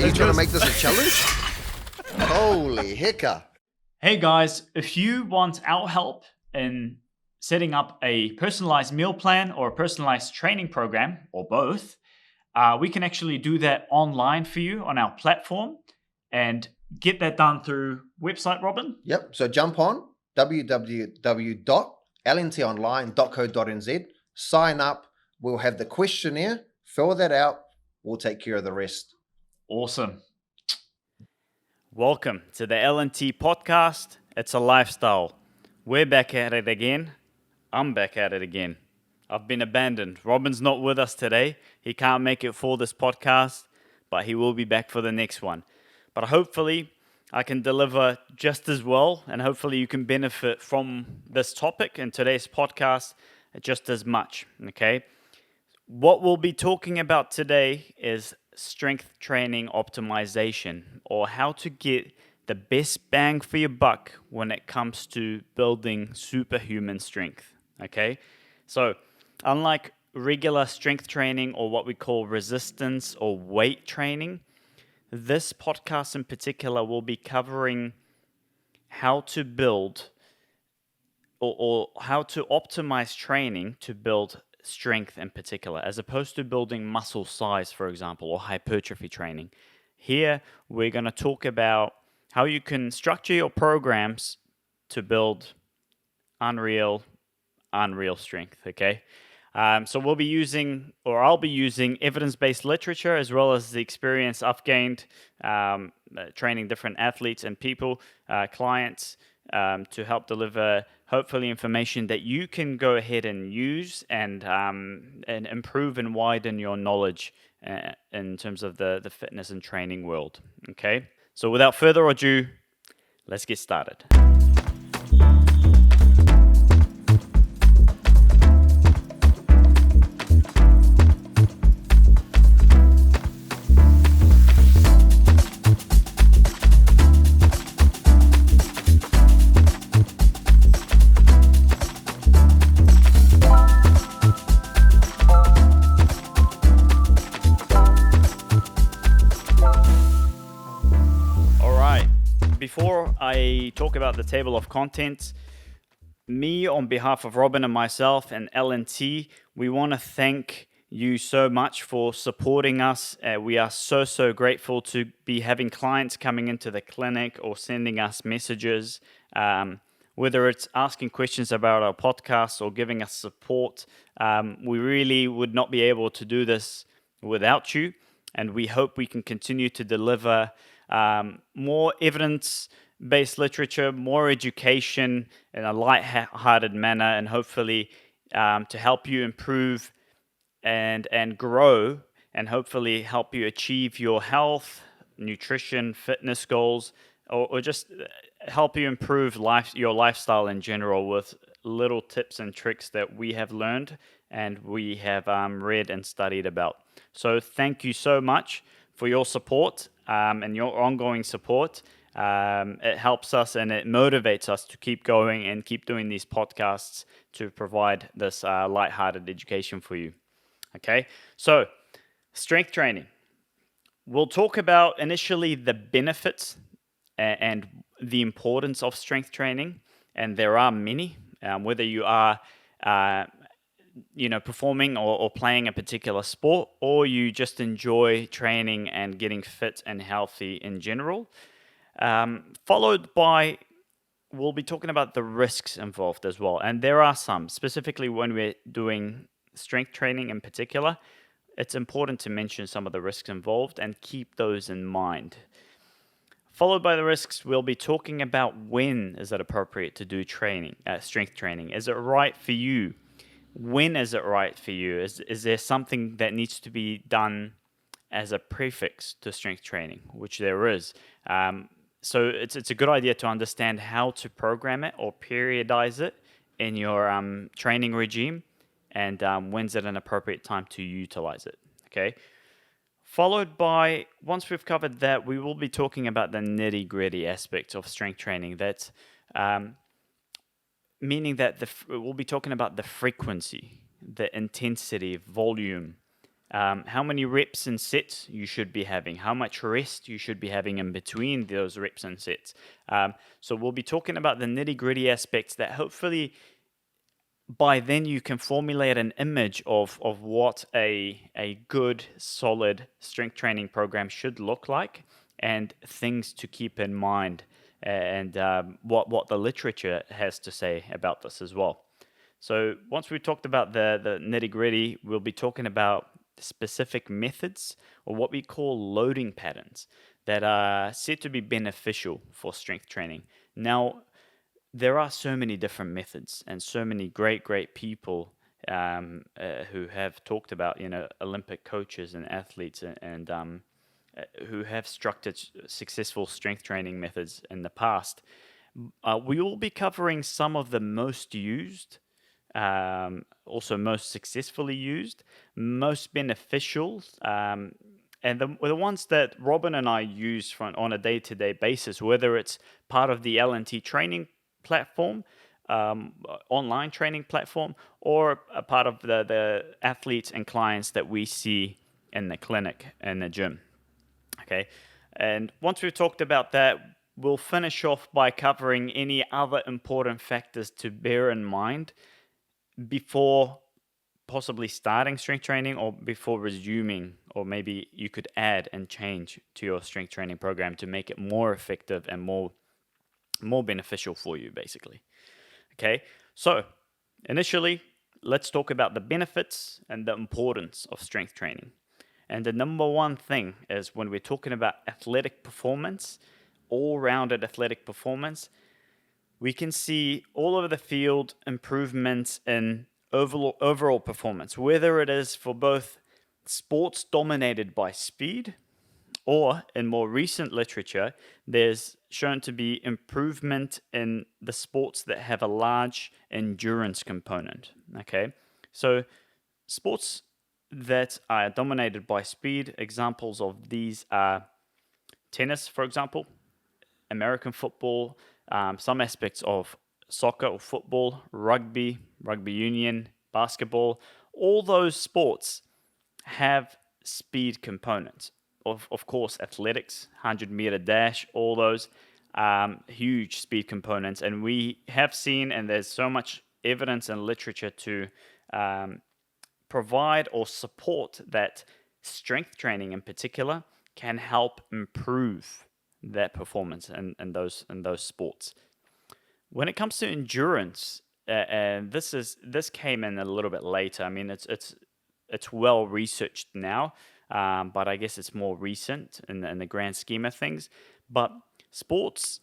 Are you trying to make this a challenge? Holy hiccup. Hey guys, if you want our help in setting up a personalized meal plan or a personalized training program, or both, we can actually do that online for you on our platform and get that done through website, Robin. Yep. So jump on www.lntonline.co.nz, sign up. We'll have the questionnaire, fill that out. We'll take care of the rest. Awesome. Welcome to the L&T podcast. It's a lifestyle. We're back at it again. I'm back at it again. I've been abandoned. Robin's not with us today. He can't make it for this podcast, but he will be back for the next one. But hopefully I can deliver just as well, and hopefully you can benefit from this topic in today's podcast just as much, okay? What we'll be talking about today is strength training optimization, or how to get the best bang for your buck when it comes to building superhuman strength, okay? So, unlike regular strength training or what we call resistance or weight training, this podcast in particular will be covering how to build or how to optimize training to build strength in particular, as opposed to building muscle size, for example, or hypertrophy training. Here, we're going to talk about how you can structure your programs to build unreal strength, okay? So we'll be using, or I'll be using, evidence-based literature as well as the experience I've gained training different athletes and people, clients, to help deliver hopefully information that you can go ahead and use and improve and widen your knowledge in terms of the fitness and training world. Okay, so without further ado, let's get started. Before I talk about the table of contents, me on behalf of Robin and myself and L&T, we want to thank you so much for supporting us. We are so grateful to be having clients coming into the clinic or sending us messages, whether it's asking questions about our podcast or giving us support. We really would not be able to do this without you, and we hope we can continue to deliver more evidence-based literature, more education in a light-hearted manner, and hopefully to help you improve and grow, and hopefully help you achieve your health, nutrition, fitness goals, or just help you improve your lifestyle in general with little tips and tricks that we have learned and we have read and studied about. So thank you so much for your support and your ongoing support. It helps us and it motivates us to keep going and keep doing these podcasts to provide this lighthearted education for you. Okay, so strength training. We'll talk about initially the benefits and the importance of strength training, and there are many. Whether you are performing or playing a particular sport, or you just enjoy training and getting fit and healthy in general. Followed by, we'll be talking about the risks involved as well. And there are some, specifically when we're doing strength training in particular, it's important to mention some of the risks involved and keep those in mind. Followed by the risks, we'll be talking about when is it appropriate to do strength training. Is it right for you? When is it right for you? Is there something that needs to be done as a prefix to strength training, which there is. So it's a good idea to understand how to program it or periodize it in your training regime, and when's it an appropriate time to utilize it. Okay. Followed by, once we've covered that, we will be talking about the nitty-gritty aspects of strength training. That's meaning that we'll be talking about the frequency, the intensity, volume, how many reps and sets you should be having, how much rest you should be having in between those reps and sets. So we'll be talking about the nitty-gritty aspects that hopefully by then you can formulate an image of what a good, solid strength training program should look like, and things to keep in mind, and what the literature has to say about this as well. So once we've talked about the nitty-gritty, we'll be talking about specific methods, or what we call loading patterns, that are said to be beneficial for strength training. Now, there are so many different methods and so many great people who have talked about, Olympic coaches and athletes, and who have structured successful strength training methods in the past. We will be covering some of the most used, also most successfully used, most beneficial, and the ones that Robin and I use on a day-to-day basis, whether it's part of the L&T training platform, online training platform, or a part of the athletes and clients that we see in the clinic and the gym. Okay, and once we've talked about that, we'll finish off by covering any other important factors to bear in mind before possibly starting strength training, or before resuming, or maybe you could add and change to your strength training program to make it more effective and more beneficial for you, basically. Okay, so initially, let's talk about the benefits and the importance of strength training. And the number one thing is, when we're talking about athletic performance, all-rounded athletic performance, we can see all over the field improvements in overall performance, whether it is for both sports dominated by speed, or in more recent literature, there's shown to be improvement in the sports that have a large endurance component. Okay, so sports that are dominated by speed, examples of these are tennis, for example, American football, some aspects of soccer or football, rugby union, basketball. All those sports have speed components. Of course, athletics, 100-meter dash, all those huge speed components. And we have seen, and there's so much evidence and literature to provide or support that strength training in particular can help improve that performance in those sports. When it comes to endurance, and this came in a little bit later. I mean, it's well researched now, but I guess it's more recent in the grand scheme of things. But sports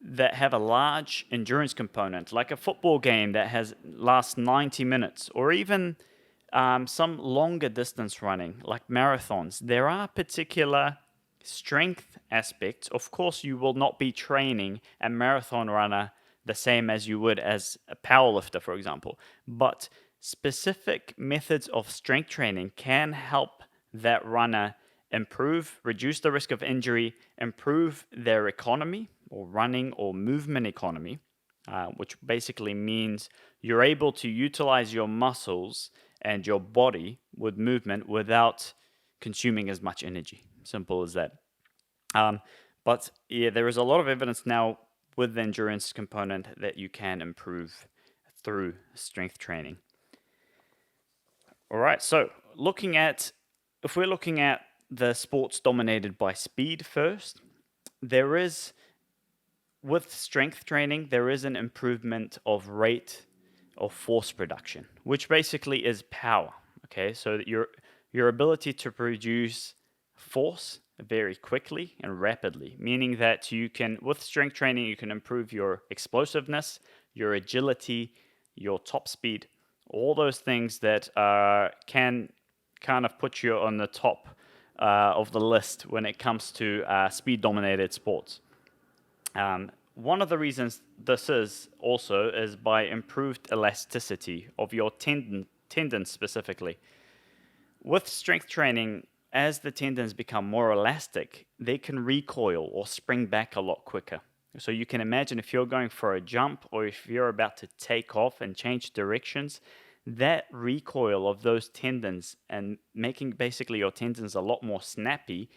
that have a large endurance component, like a football game that lasts 90 minutes, or even some longer distance running, like marathons, there are particular strength aspects. Of course, you will not be training a marathon runner the same as you would as a powerlifter, for example. But specific methods of strength training can help that runner reduce the risk of injury, improve their economy, or running or movement economy, which basically means you're able to utilize your muscles and your body with movement without consuming as much energy. Simple as that. But yeah, there is a lot of evidence now with the endurance component that you can improve through strength training. All right, so if we're looking at the sports dominated by speed first, with strength training, there is an improvement of rate of force production, which basically is power. Okay, so that your ability to produce force very quickly and rapidly, meaning that with strength training, you can improve your explosiveness, your agility, your top speed, all those things that can kind of put you on the top of the list when it comes to speed-dominated sports. One of the reasons this is by improved elasticity of your tendons specifically. With strength training, as the tendons become more elastic, they can recoil or spring back a lot quicker. So you can imagine, if you're going for a jump, or if you're about to take off and change directions, that recoil of those tendons and making basically your tendons a lot more snappy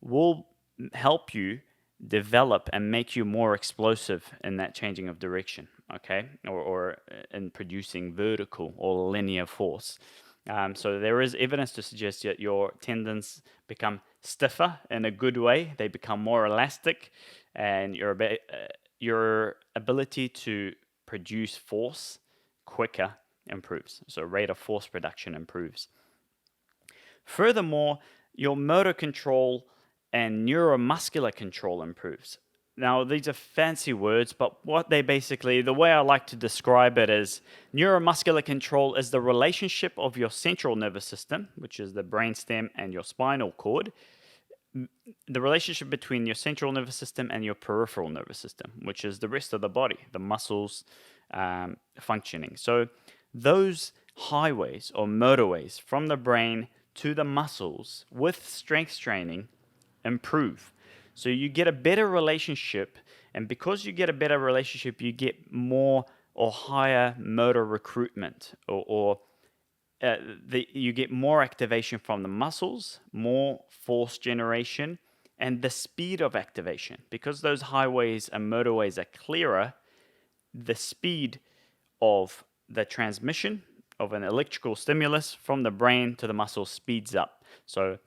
will help you develop and make you more explosive in that changing of direction, okay, or in producing vertical or linear force. So there is evidence to suggest that your tendons become stiffer in a good way. They become more elastic, and your ability to produce force quicker improves. So rate of force production improves. Furthermore, your motor control and neuromuscular control improves. Now, these are fancy words, but what they basically, the way I like to describe it is neuromuscular control is the relationship of your central nervous system, which is the brainstem and your spinal cord, the relationship between your central nervous system and your peripheral nervous system, which is the rest of the body, the muscles functioning. So those highways or motorways from the brain to the muscles with strength training improve. So you get a better relationship, and because you get a better relationship, you get more or higher motor recruitment, or you get more activation from the muscles, more force generation, and the speed of activation. Because those highways and motorways are clearer, the speed of the transmission of an electrical stimulus from the brain to the muscle speeds up. So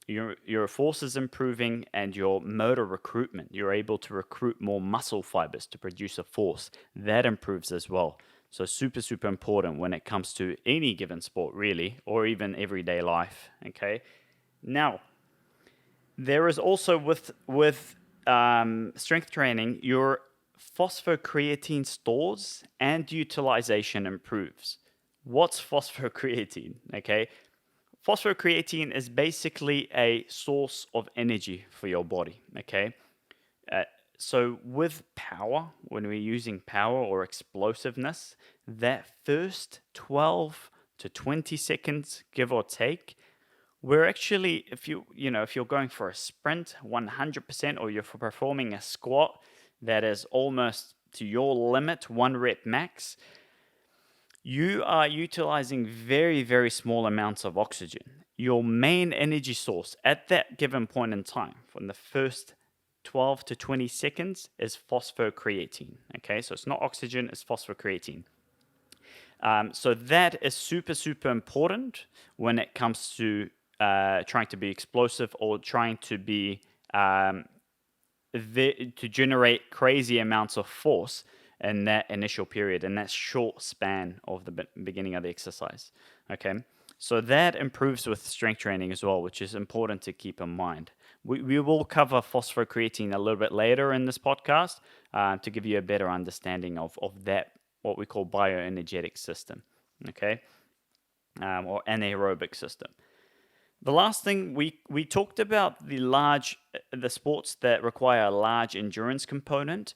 your force is improving and your motor recruitment, you're able to recruit more muscle fibers to produce a force. That improves as well. So super, super important when it comes to any given sport, really, or even everyday life, okay? Now, there is also with strength training, your phosphocreatine stores and utilization improves. What's phosphocreatine, okay? Phosphocreatine is basically a source of energy for your body, okay? So with power, when we're using power or explosiveness, that first 12 to 20 seconds, give or take, we're actually, if you're going for a sprint 100%, or you're performing a squat that is almost to your limit, 1 rep max, you are utilizing very, very small amounts of oxygen. Your main energy source at that given point in time, from the first 12 to 20 seconds, is phosphocreatine. Okay, so it's not oxygen, it's phosphocreatine. So that is super, super important when it comes to trying to be explosive or trying to be to generate crazy amounts of force in that initial period, in that short span of the beginning of the exercise. Okay, so that improves with strength training as well, which is important to keep in mind. We will cover phosphocreatine a little bit later in this podcast to give you a better understanding of that, what we call bioenergetic system, okay, or anaerobic system. The last thing we talked about the sports that require a large endurance component.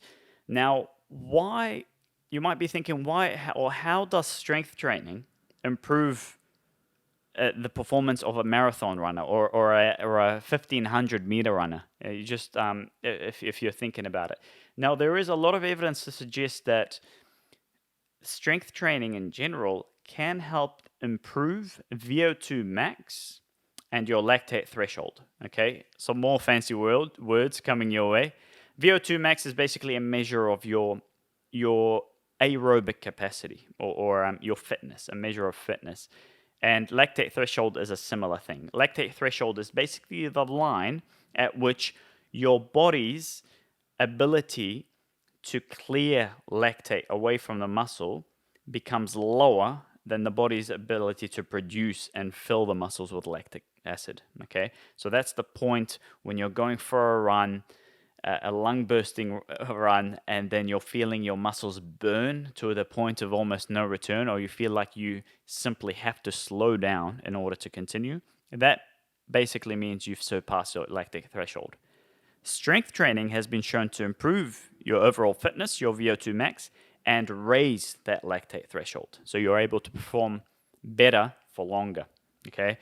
Now, why, you might be thinking, how does strength training improve the performance of a marathon runner or a 1500 meter runner? You just if you're thinking about it. Now, there is a lot of evidence to suggest that strength training in general can help improve VO2 max and your lactate threshold. Okay, some more fancy words coming your way. VO2 max is basically a measure of your aerobic capacity or your fitness, a measure of fitness. And lactate threshold is a similar thing. Lactate threshold is basically the line at which your body's ability to clear lactate away from the muscle becomes lower than the body's ability to produce and fill the muscles with lactic acid. Okay, so that's the point when you're going for a run, a lung bursting run, and then you're feeling your muscles burn to the point of almost no return, or you feel like you simply have to slow down in order to continue. That basically means you've surpassed your lactic threshold. Strength training has been shown to improve your overall fitness, your VO2 max, and raise that lactate threshold. So you're able to perform better for longer. Okay.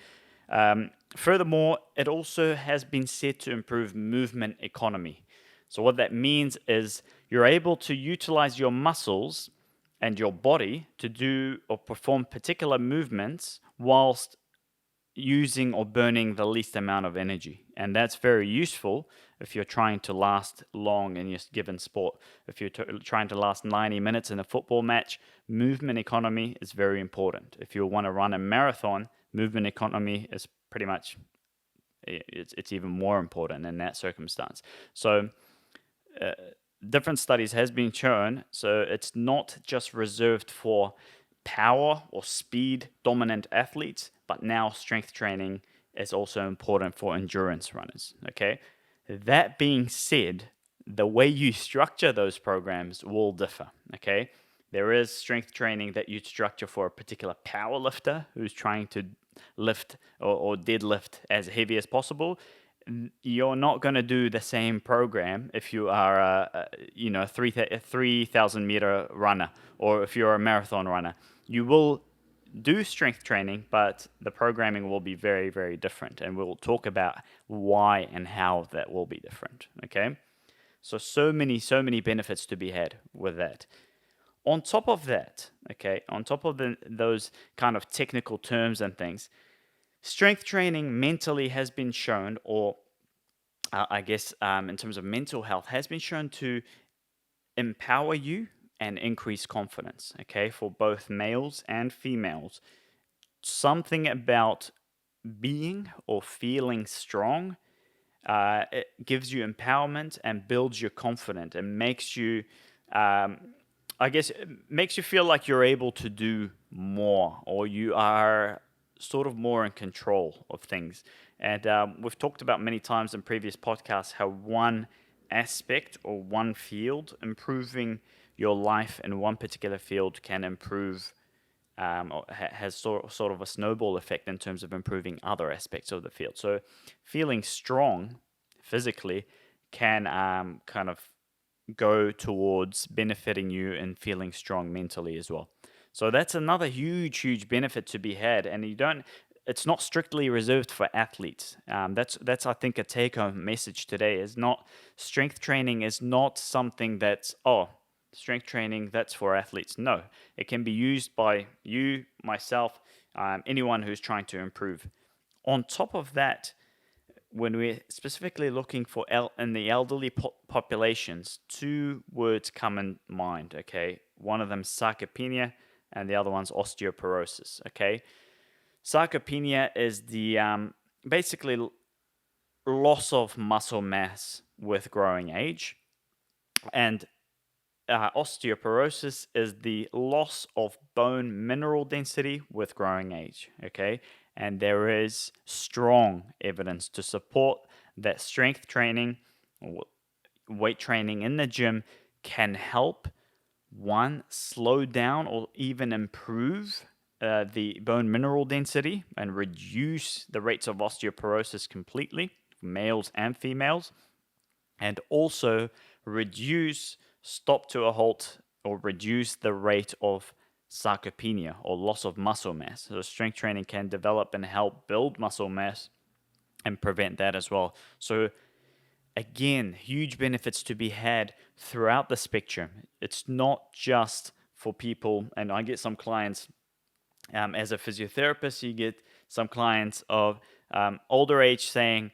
Furthermore, it also has been said to improve movement economy. So what that means is you're able to utilize your muscles and your body to do or perform particular movements whilst using or burning the least amount of energy. And that's very useful if you're trying to last long in your given sport. If you're trying to last 90 minutes in a football match, movement economy is very important. If you want to run a marathon, movement economy is pretty much, it's even more important in that circumstance. So different studies has been shown, so it's not just reserved for power or speed dominant athletes, but now strength training is also important for endurance runners. Okay, that being said, the way you structure those programs will differ. Okay, there is strength training that you structure for a particular power lifter who's trying to lift or deadlift as heavy as possible. You're not going to do the same program if you are a 3,000 meter runner, or if you're a marathon runner. You will do strength training, but the programming will be very, very different, and we'll talk about why and how that will be different. Okay, so many benefits to be had with that. On top of that, on top of those kind of technical terms and things, strength training mentally has been shown, or in terms of mental health, has been shown to empower you and increase confidence, for both males and females. Something about being or feeling strong, it gives you empowerment and builds your confidence and makes you, it makes you feel like you're able to do more, or you are sort of more in control of things. And we've talked about many times in previous podcasts how one aspect or one field, improving your life in one particular field, can improve or has sort of a snowball effect in terms of improving other aspects of the field. So feeling strong physically can kind of go towards benefiting you in feeling strong mentally as well. So that's another huge benefit to be had, and it's not strictly reserved for athletes. That's I think a take-home message today. Is not strength training is not something that's strength training that's for athletes. No, it can be used by you, myself, anyone who's trying to improve. On top of that, when we're specifically looking for in the elderly populations, two words come in mind. One of them sarcopenia, and the other one's osteoporosis. Sarcopenia is the basically loss of muscle mass with growing age, and osteoporosis is the loss of bone mineral density with growing age. And there is strong evidence to support that strength training, weight training in the gym can help, one, slow down or even improve the bone mineral density and reduce the rates of osteoporosis completely, males and females, and also stop to a halt or reduce the rate of sarcopenia or loss of muscle mass. So strength training can develop and help build muscle mass and prevent that as well. So again, huge benefits to be had throughout the spectrum. It's not just for people, and I get some clients as a physiotherapist, you get some clients of older age saying,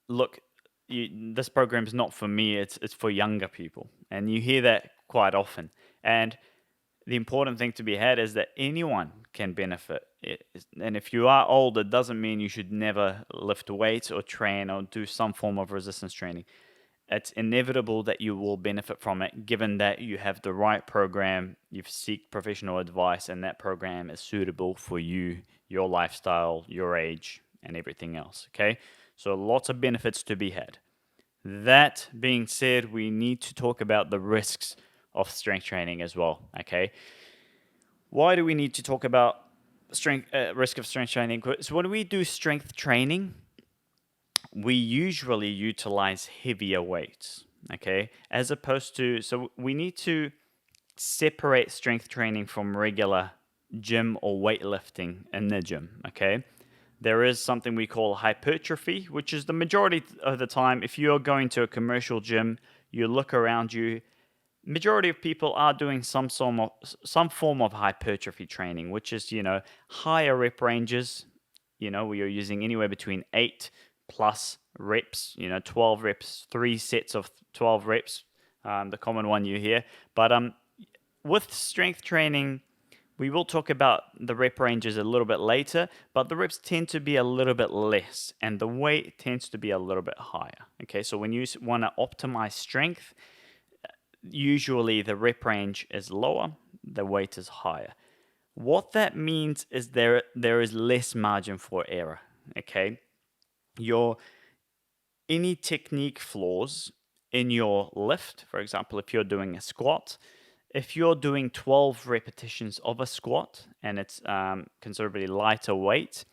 look, this program is not for me, it's for younger people. And you hear that quite often. And the important thing to be had is that anyone can benefit. And if you are old, it doesn't mean you should never lift weights or train or do some form of resistance training. It's inevitable that you will benefit from it, given that you have the right program, you've seek professional advice, and that program is suitable for you, your lifestyle, your age, and everything else. So lots of benefits to be had. That being said, we need to talk about the risks of strength training as well. Why do we need to talk about risk of strength training? So when we do strength training, we usually utilize heavier weights. As opposed to, so we need to separate strength training from regular gym or weightlifting in the gym. There is something we call hypertrophy, which is the majority of the time, if you're going to a commercial gym, you look around you, majority of people are doing some form of hypertrophy training, which is, higher rep ranges. We are using anywhere between 8 plus reps, 12 reps, 3 sets of 12 reps, the common one you hear. But with strength training, we will talk about the rep ranges a little bit later, but the reps tend to be a little bit less and the weight tends to be a little bit higher. Okay, so when you want to optimize strength, usually the rep range is lower, the weight is higher. What that means is there is less margin for error. Okay, any technique flaws in your lift, for example, if you're doing a squat, if you're doing 12 repetitions of a squat and it's considerably lighter weight,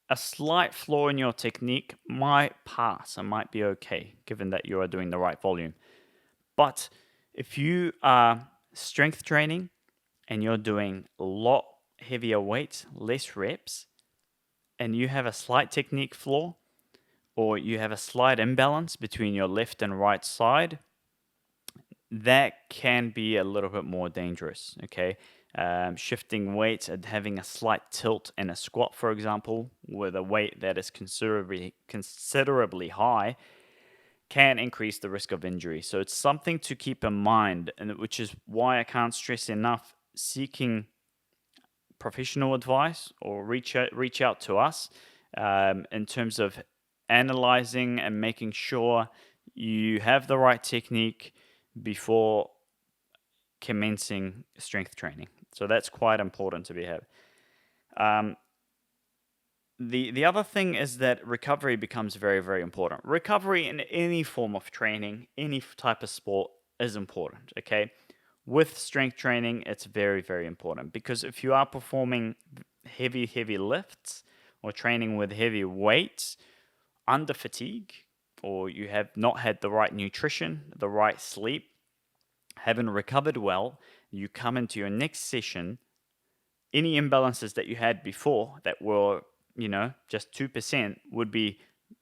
a slight flaw in your technique might pass and might be okay, given that you are doing the right volume. But if you are strength training and you're doing a lot heavier weights, less reps, and you have a slight technique flaw, or you have a slight imbalance between your left and right side, that can be a little bit more dangerous, okay? Shifting weights and having a slight tilt in a squat, for example, with a weight that is considerably high, can increase the risk of injury. So it's something to keep in mind, and which is why I can't stress enough seeking professional advice or reach out to us in terms of analyzing and making sure you have the right technique before commencing strength training. So that's quite important to be had. The other thing is that recovery becomes very, very important. Recovery in any form of training, any type of sport is important, okay? With strength training, it's very, very important because if you are performing heavy lifts or training with heavy weights under fatigue, or you have not had the right nutrition, the right sleep, haven't recovered well, you come into your next session, any imbalances that you had before that were, just 2% would be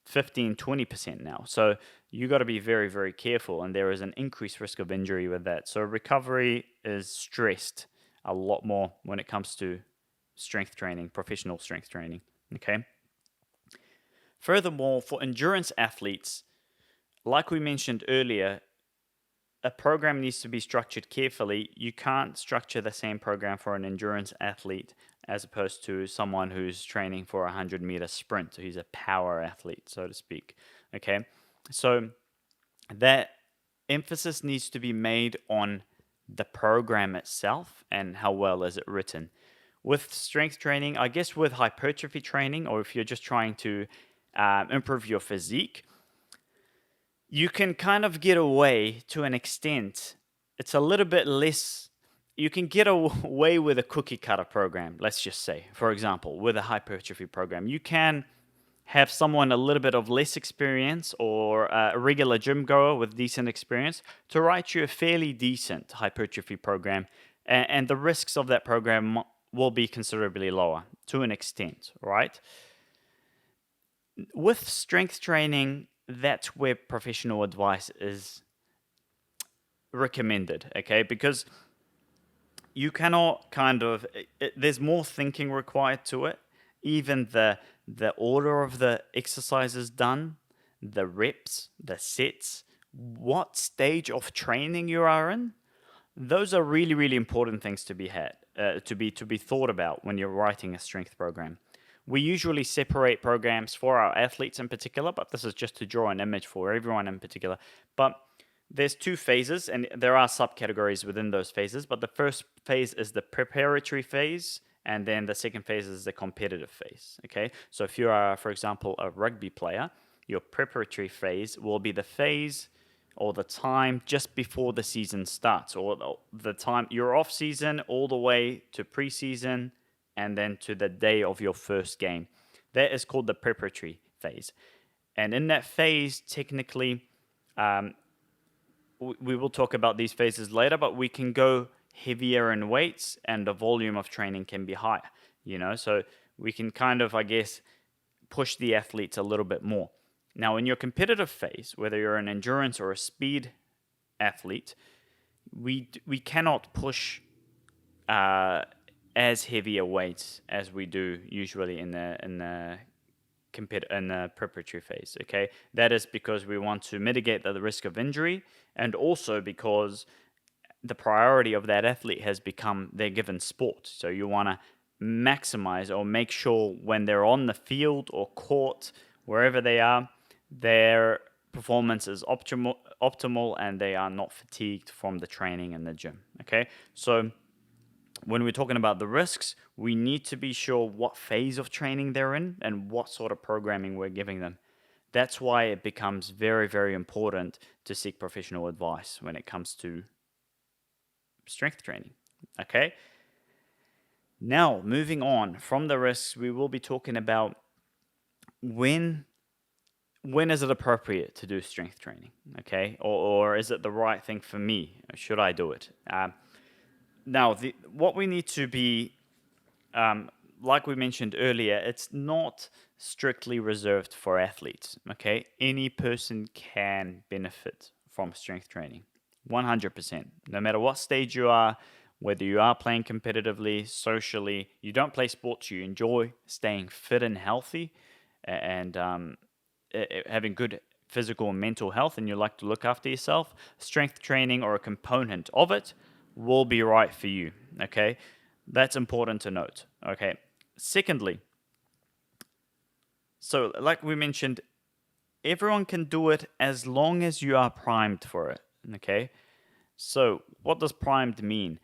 15, 20% now. So you got to be very, very careful, and there is an increased risk of injury with that. So recovery is stressed a lot more when it comes to strength training, professional strength training, okay? Furthermore, for endurance athletes, like we mentioned earlier, a program needs to be structured carefully. You can't structure the same program for an endurance athlete as opposed to someone who's training for a 100-meter sprint, so he's a power athlete, so to speak. Okay, so that emphasis needs to be made on the program itself and how well is it written. With strength training, I guess with hypertrophy training, or if you're just trying to improve your physique, you can kind of get away to an extent. It's a little bit less. You can get away with a cookie cutter program, let's just say. For example, with a hypertrophy program, you can have someone a little bit of less experience or a regular gym goer with decent experience to write you a fairly decent hypertrophy program. And the risks of that program will be considerably lower to an extent, right? With strength training, that's where professional advice is recommended, okay? Because you cannot there's more thinking required to it. Even the order of the exercises done, the reps, the sets, what stage of training you are in, those are really, really important things to be to be thought about when you're writing a strength program. We usually separate programs for our athletes in particular, but this is just to draw an image for everyone in particular. But there's 2 phases, and there are subcategories within those phases. But the first phase is the preparatory phase, and then the second phase is the competitive phase. Okay, so if you are, for example, a rugby player, your preparatory phase will be the phase or the time just before the season starts, or the time you're off season all the way to preseason, and then to the day of your first game. That is called the preparatory phase. And in that phase, technically, we will talk about these phases later, but we can go heavier in weights and the volume of training can be higher, so we can kind of, I guess, push the athletes a little bit more. Now, in your competitive phase, whether you're an endurance or a speed athlete, we cannot push as heavy a weights as we do usually in the preparatory phase. Okay, that is because we want to mitigate the risk of injury, and also because the priority of that athlete has become their given sport. So you want to maximize or make sure when they're on the field or court, wherever they are, their performance is optimal and they are not fatigued from the training in the gym. Okay, so when we're talking about the risks, we need to be sure what phase of training they're in and what sort of programming we're giving them. That's why it becomes very, very important to seek professional advice when it comes to strength training. Okay. Now, moving on from the risks, we will be talking about when is it appropriate to do strength training, okay? Or is it the right thing for me? Should I do it? Now, what we need to be, like we mentioned earlier, it's not strictly reserved for athletes, okay? Any person can benefit from strength training, 100%. No matter what stage you are, whether you are playing competitively, socially, you don't play sports, you enjoy staying fit and healthy, and having good physical and mental health, and you like to look after yourself, strength training or a component of it will be right for you, okay? That's important to note, okay? Secondly, so like we mentioned, everyone can do it as long as you are primed for it, okay? So what does primed mean?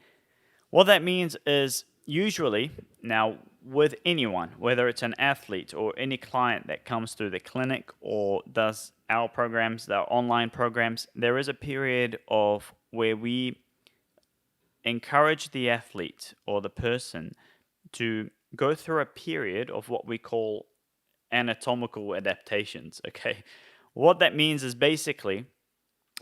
What that means is usually, now with anyone, whether it's an athlete or any client that comes through the clinic or does our programs, our online programs, there is a period of where we encourage the athlete or the person to go through a period of what we call anatomical adaptations, okay? What that means is basically,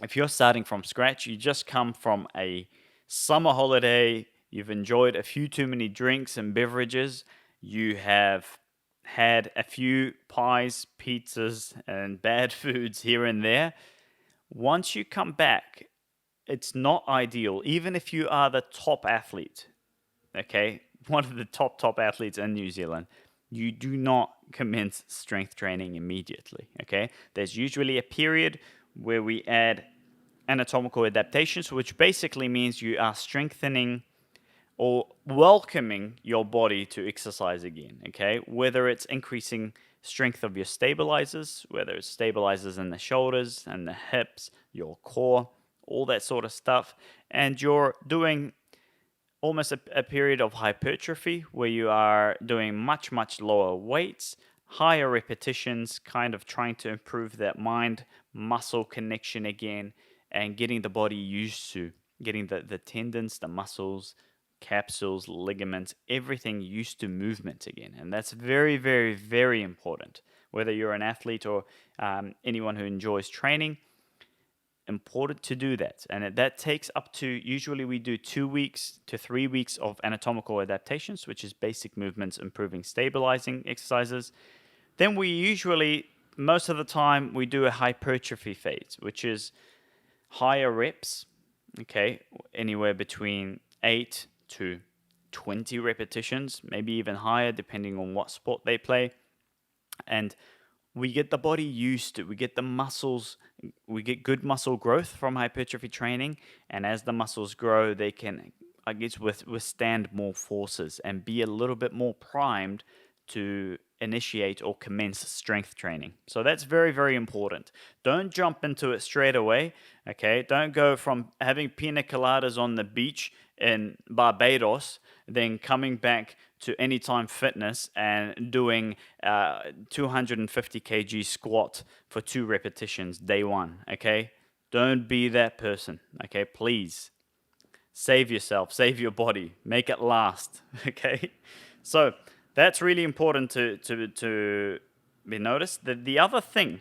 if you're starting from scratch, you just come from a summer holiday, you've enjoyed a few too many drinks and beverages, you have had a few pies, pizzas, and bad foods here and there. Once you come back, it's not ideal, even if you are the top athlete, okay? One of the top athletes in New Zealand. You do not commence strength training immediately, okay? There's usually a period where we add anatomical adaptations, which basically means you are strengthening or welcoming your body to exercise again, okay? Whether it's increasing strength of your stabilizers, whether it's stabilizers in the shoulders and the hips, your core, all that sort of stuff, and you're doing almost a period of hypertrophy where you are doing much, much lower weights, higher repetitions, kind of trying to improve that mind-muscle connection again and getting the body used to getting the tendons, the muscles, capsules, ligaments, everything used to movement again. And that's very, very, very important. Whether you're an athlete or anyone who enjoys training, important to do that. And that takes up to, usually we do 2 weeks to 3 weeks of anatomical adaptations, which is basic movements, improving, stabilizing exercises. Then we usually, most of the time, we do a hypertrophy phase, which is higher reps, okay, anywhere between 8 to 20 repetitions, maybe even higher, depending on what sport they play. And we get the body used to, we get the muscles, we get good muscle growth from hypertrophy training. And as the muscles grow, they can, I guess, withstand more forces and be a little bit more primed to initiate or commence strength training. So that's very, very important. Don't jump into it straight away, okay? Don't go from having pina coladas on the beach in Barbados, then coming back to Anytime Fitness and doing 250 kg squat for 2 repetitions day one, okay? Don't be that person, okay? Please. Save yourself, save your body, make it last, okay? So that's really important to be noticed. The other thing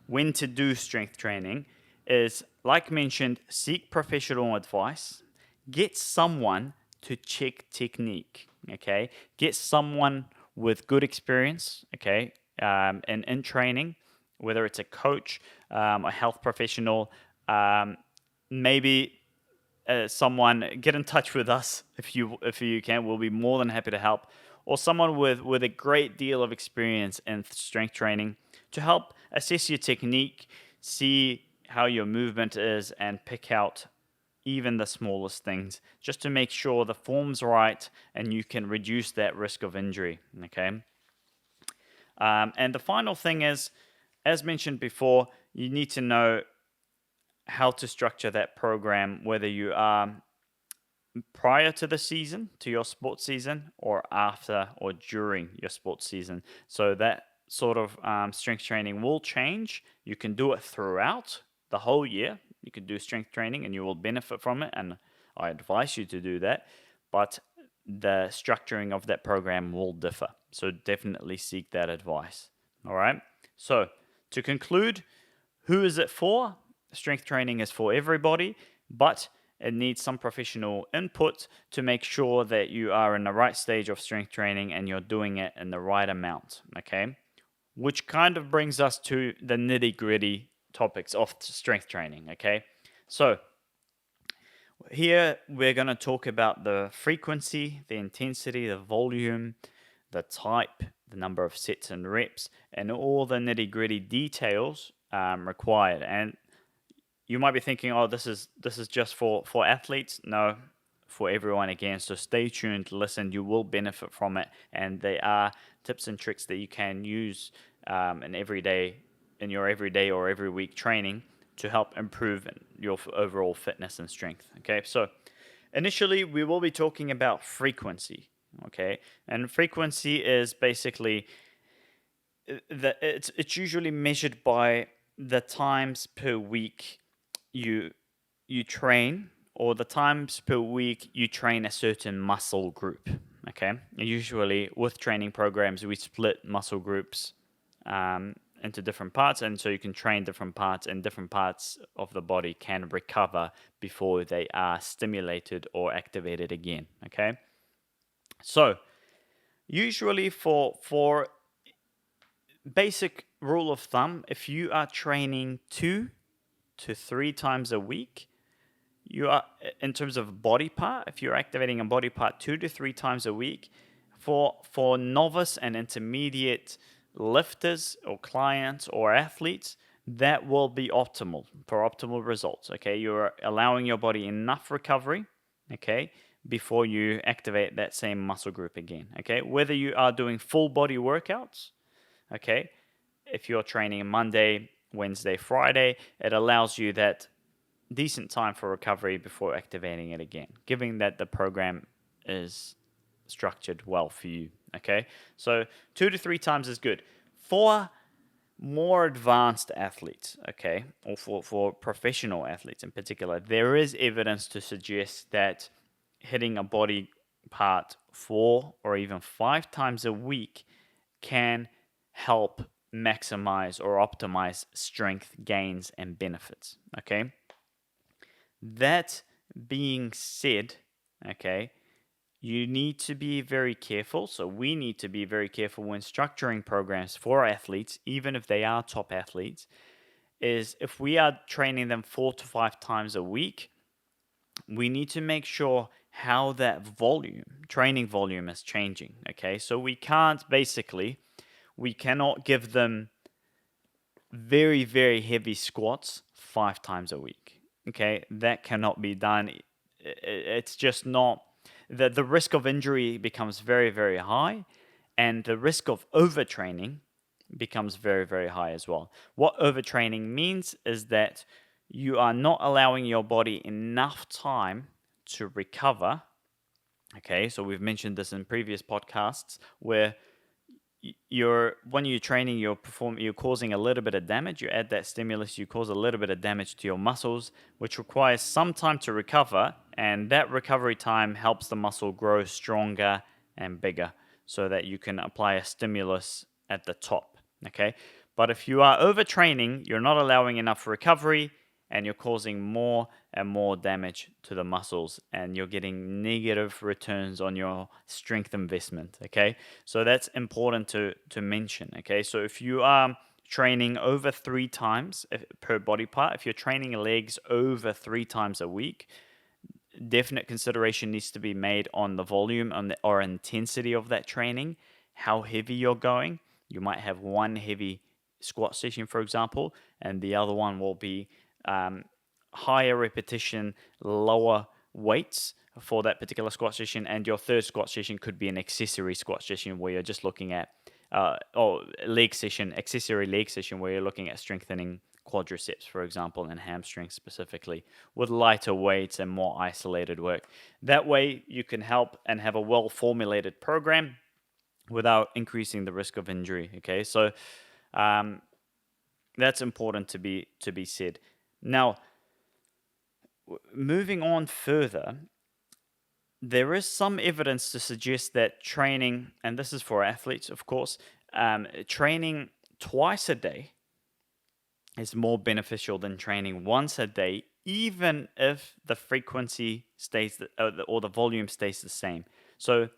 when to do strength training is, like mentioned, seek professional advice. Get someone to check technique, okay? Get someone with good experience, okay, and in training, whether it's a coach, a health professional, maybe someone, get in touch with us if you can. We'll be more than happy to help. Or someone with a great deal of experience in strength training to help assess your technique, see how your movement is, and pick out even the smallest things, just to make sure the form's right and you can reduce that risk of injury. Okay. And the final thing is, as mentioned before, you need to know how to structure that program, whether you are prior to the season, to your sports season, or after or during your sports season. So that sort of strength training will change. You can do it throughout the whole year. You can do strength training and you will benefit from it. And I advise you to do that. But the structuring of that program will differ. So definitely seek that advice. All right. So to conclude, who is it for? Strength training is for everybody, but it needs some professional input to make sure that you are in the right stage of strength training and you're doing it in the right amount. Okay. Which kind of brings us to the nitty-gritty topics of strength training. Okay. So here we're going to talk about the frequency, the intensity, the volume, the type, the number of sets and reps, and all the nitty-gritty details required. And you might be thinking, oh, this is just for athletes. No, for everyone again. So stay tuned, listen, you will benefit from it. And they are tips and tricks that you can use in your everyday or every week training to help improve your overall fitness and strength. Okay, so initially we will be talking about frequency. Okay, and frequency is basically it's usually measured by the times per week you train, or the times per week you train a certain muscle group. Okay, usually with training programs we split muscle groups into different parts, and so you can train different parts, and different parts of the body can recover before they are stimulated or activated again. Okay, so usually for basic rule of thumb, if you are training 2 to 3 times a week, you are, in terms of body part, if you're activating a body part 2 to 3 times a week, for novice and intermediate lifters or clients or athletes, that will be optimal for optimal results. Okay, you're allowing your body enough recovery, okay, before you activate that same muscle group again. Okay, whether you are doing full body workouts, okay, if you're training Monday, Wednesday, Friday, it allows you that decent time for recovery before activating it again, given that the program is structured well for you. Okay, so 2 to 3 times is good. For more advanced athletes, okay, or for professional athletes in particular, there is evidence to suggest that hitting a body part 4 or even 5 times a week can help maximize or optimize strength gains and benefits. Okay, that being said, okay, you need to be very careful. So we need to be very careful when structuring programs for athletes, even if they are top athletes, is if we are training them 4 to 5 times a week, we need to make sure how that training volume is changing. Okay, so we cannot give them very, very heavy squats 5 times a week. Okay, that cannot be done. It's just not, the risk of injury becomes very, very high, and the risk of overtraining becomes very, very high as well. What overtraining means is that you are not allowing your body enough time to recover. Okay, so we've mentioned this in previous podcasts, where when you're training, you're causing a little bit of damage. You add that stimulus, you cause a little bit of damage to your muscles, which requires some time to recover, and that recovery time helps the muscle grow stronger and bigger so that you can apply a stimulus at the top. Okay, but if you are overtraining, you're not allowing enough recovery, and you're causing more and more damage to the muscles, and you're getting negative returns on your strength investment. Okay, so that's important to mention. Okay, so if you are training over 3 times per body part, if you're training legs over 3 times a week, definite consideration needs to be made on the volume or intensity of that training, how heavy you're going. You might have one heavy squat session, for example, and the other one will be higher repetition, lower weights for that particular squat session, and your third squat session could be an accessory squat session where you're just looking at accessory leg session where you're looking at strengthening quadriceps, for example, and hamstrings specifically, with lighter weights and more isolated work. That way you can help and have a well-formulated program without increasing the risk of injury. Okay, so that's important to be said. Now, moving on further, there is some evidence to suggest that training, and this is for athletes, of course, training twice a day is more beneficial than training once a day, even if the frequency stays or the volume stays the same. So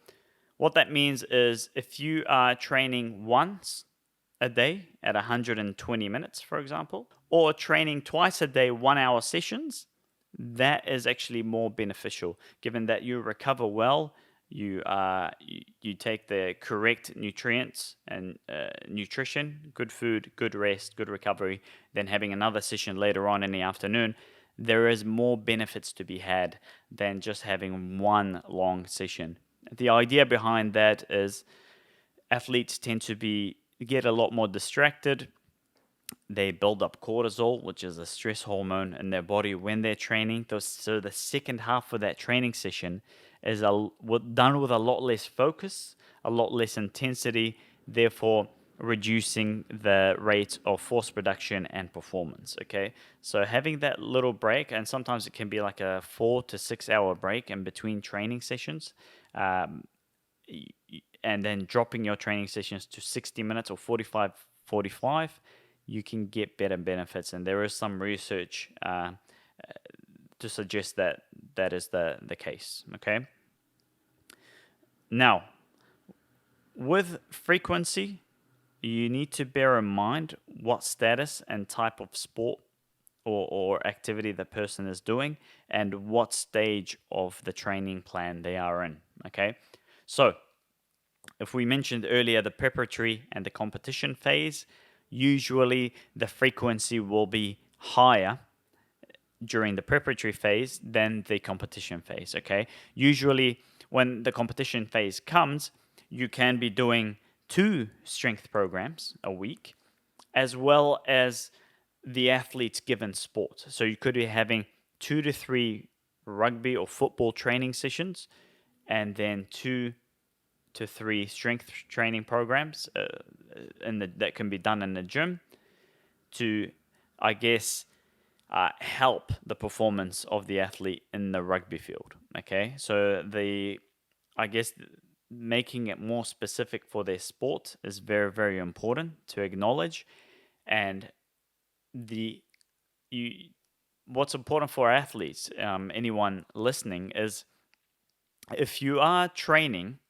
what that means is if you are training once a day at 120 minutes, for example, or training twice a day, 1 hour sessions, that is actually more beneficial, given that you recover well, you take the correct nutrients and nutrition, good food, good rest, good recovery, then having another session later on in the afternoon. There is more benefits to be had than just having one long session. The idea behind that is athletes tend to get a lot more distracted. They build up cortisol, which is a stress hormone in their body when they're training. So the second half of that training session is done with a lot less focus, a lot less intensity, therefore reducing the rate of force production and performance. Okay, so having that little break, and sometimes it can be like a 4 to 6 hour break in between training sessions, and then dropping your training sessions to 60 minutes or 45, you can get better benefits. And there is some research to suggest that is the case. Okay. Now, with frequency, you need to bear in mind what status and type of sport or activity the person is doing and what stage of the training plan they are in. Okay. So, if we mentioned earlier the preparatory and the competition phase, usually the frequency will be higher during the preparatory phase than the competition phase. Okay. Usually when the competition phase comes, you can be doing 2 strength programs a week, as well as the athlete's given sport. So you could be having 2 to 3 rugby or football training sessions, and then 2 to 3 strength training programs that can be done in the gym to, I guess, help the performance of the athlete in the rugby field. Okay, so making it more specific for their sport is very, very important to acknowledge. And what's important for athletes, anyone listening, is if you are training,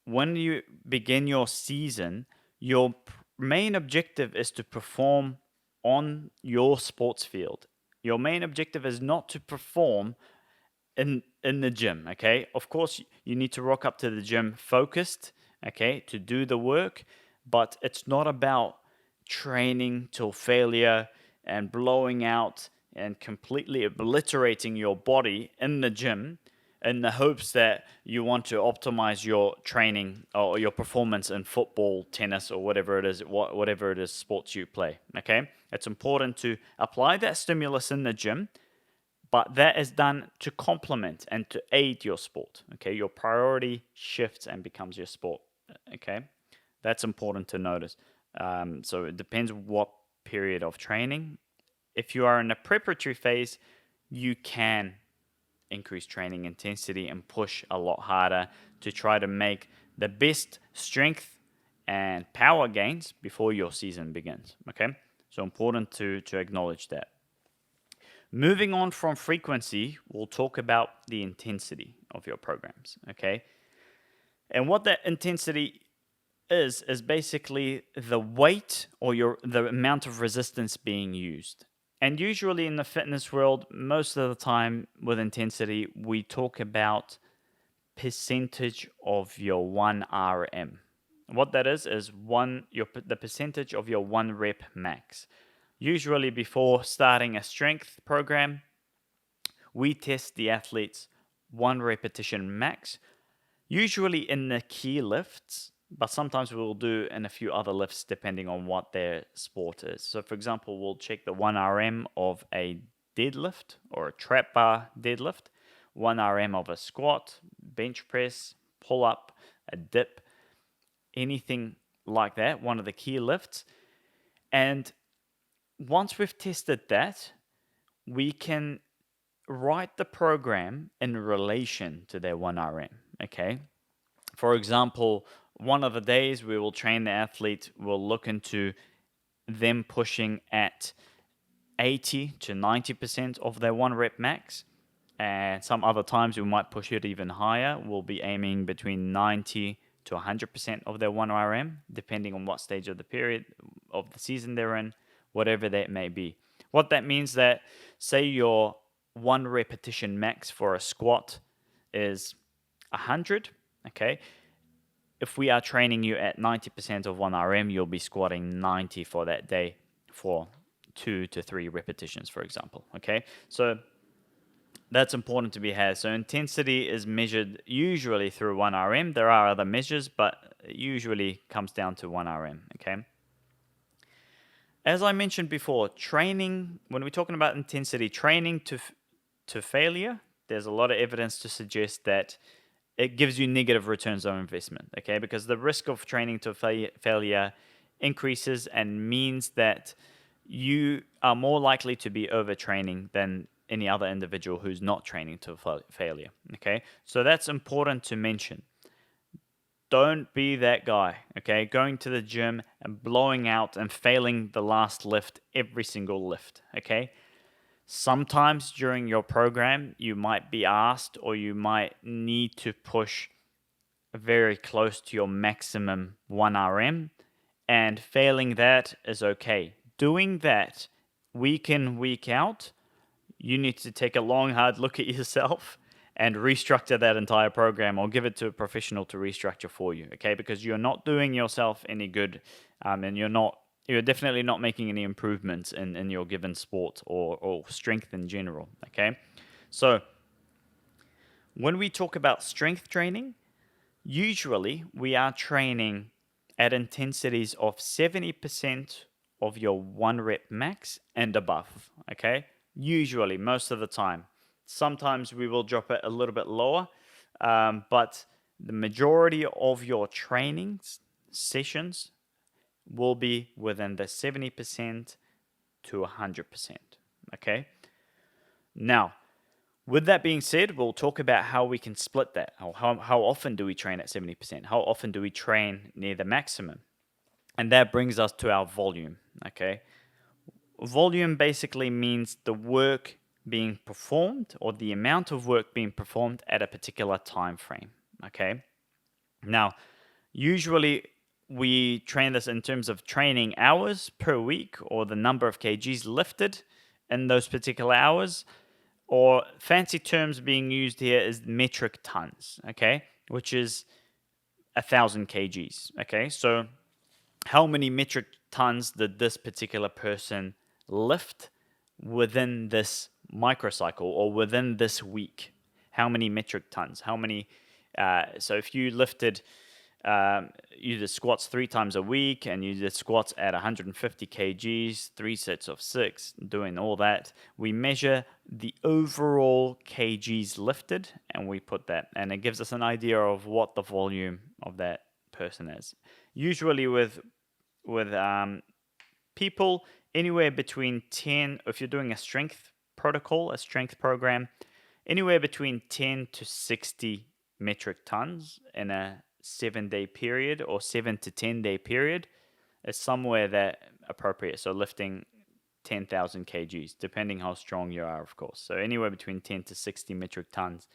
when you begin your season, your main objective is to perform on your sports field. Your main objective is not to perform in the gym, okay? Of course, you need to rock up to the gym focused, okay, to do the work, but it's not about training till failure and blowing out and completely obliterating your body in the gym in the hopes that you want to optimize your training or your performance in football, tennis, or whatever it is sports you play, okay? It's important to apply that stimulus in the gym, but that is done to complement and to aid your sport, okay? Your priority shifts and becomes your sport, okay? That's important to notice. So it depends what period of training. If you are in a preparatory phase, you can increase training intensity and push a lot harder to try to make the best strength and power gains before your season begins, okay? So important to acknowledge that. Moving on from frequency, we'll talk about the intensity of your programs, okay? And what that intensity is basically the weight or the amount of resistance being used. And usually in the fitness world, most of the time with intensity, we talk about percentage of your 1 RM. What that is the percentage of your 1 rep max. Usually before starting a strength program, we test the athlete's 1 repetition max, usually in the key lifts, but sometimes we'll do in a few other lifts depending on what their sport is. So for example, we'll check the 1 RM of a deadlift or a trap bar deadlift, 1 RM of a squat, bench press, pull up, a dip, anything like that, one of the key lifts. And once we've tested that, we can write the program in relation to their 1 RM. Okay. For example, one of the days we will train the athlete, we'll look into them pushing at 80 to 90% of their 1 rep max. And some other times we might push it even higher. We'll be aiming between 90 to 100% of their 1 RM, depending on what stage of the period of the season they're in, whatever that may be. What that means that, say your 1 repetition max for a squat is 100, okay? If we are training you at 90% of 1 RM, you'll be squatting 90 for that day for 2 to 3 repetitions, for example, okay? So that's important to be had. So intensity is measured usually through 1 RM. There are other measures, but it usually comes down to 1 RM, okay? As I mentioned before, training, when we're talking about intensity, training to failure, there's a lot of evidence to suggest that it gives you negative returns on investment, okay? Because the risk of training to failure increases and means that you are more likely to be overtraining than any other individual who's not training to failure, okay? So that's important to mention. Don't be that guy, okay? Going to the gym and blowing out and failing the last lift every single lift, okay? Sometimes during your program, you might be asked or you might need to push very close to your maximum 1 RM, and failing that is okay. Doing that week in, week out, you need to take a long, hard look at yourself and restructure that entire program, or give it to a professional to restructure for you, okay? Because you're not doing yourself any good, and you're definitely not making any improvements in your given sport or strength in general, okay? So when we talk about strength training, usually we are training at intensities of 70% of your 1 rep max and above, okay? Usually, most of the time. Sometimes we will drop it a little bit lower, but the majority of your training sessions will be within the 70% to 100%, okay? Now, with that being said, we'll talk about how we can split that. How often do we train at 70%? How often do we train near the maximum? And that brings us to our volume, okay? Volume basically means the work being performed, or the amount of work being performed at a particular time frame, okay? Now, usually we train this in terms of training hours per week, or the number of kgs lifted in those particular hours, or fancy terms being used here is metric tons, okay? Which is 1,000 kgs, okay? So how many metric tons did this particular person lift within this microcycle or within this week? How many metric tons? How many? So if you lifted, you did squats 3 times a week, and you did squats at 150 kgs, 3 sets of 6, doing all that, we measure the overall kgs lifted, and we put that, and it gives us an idea of what the volume of that person is. Usually with people, anywhere between 10, if you're doing a strength protocol, a strength program, anywhere between 10 to 60 metric tons in a 7-day period, or 7 to 10-day period, is somewhere that appropriate. So lifting 10,000 kgs, depending how strong you are, of course. So anywhere between 10 to 60 metric tons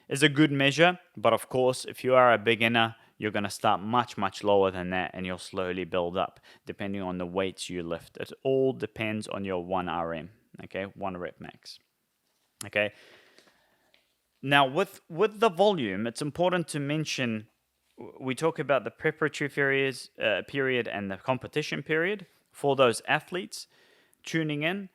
is a good measure. But of course, if you are a beginner, you're going to start much, much lower than that, and you'll slowly build up depending on the weights you lift. It all depends on your 1 RM, Okay, 1 rep max. Okay. Now, with the volume, it's important to mention, we talk about the preparatory period and the competition period for those athletes tuning in.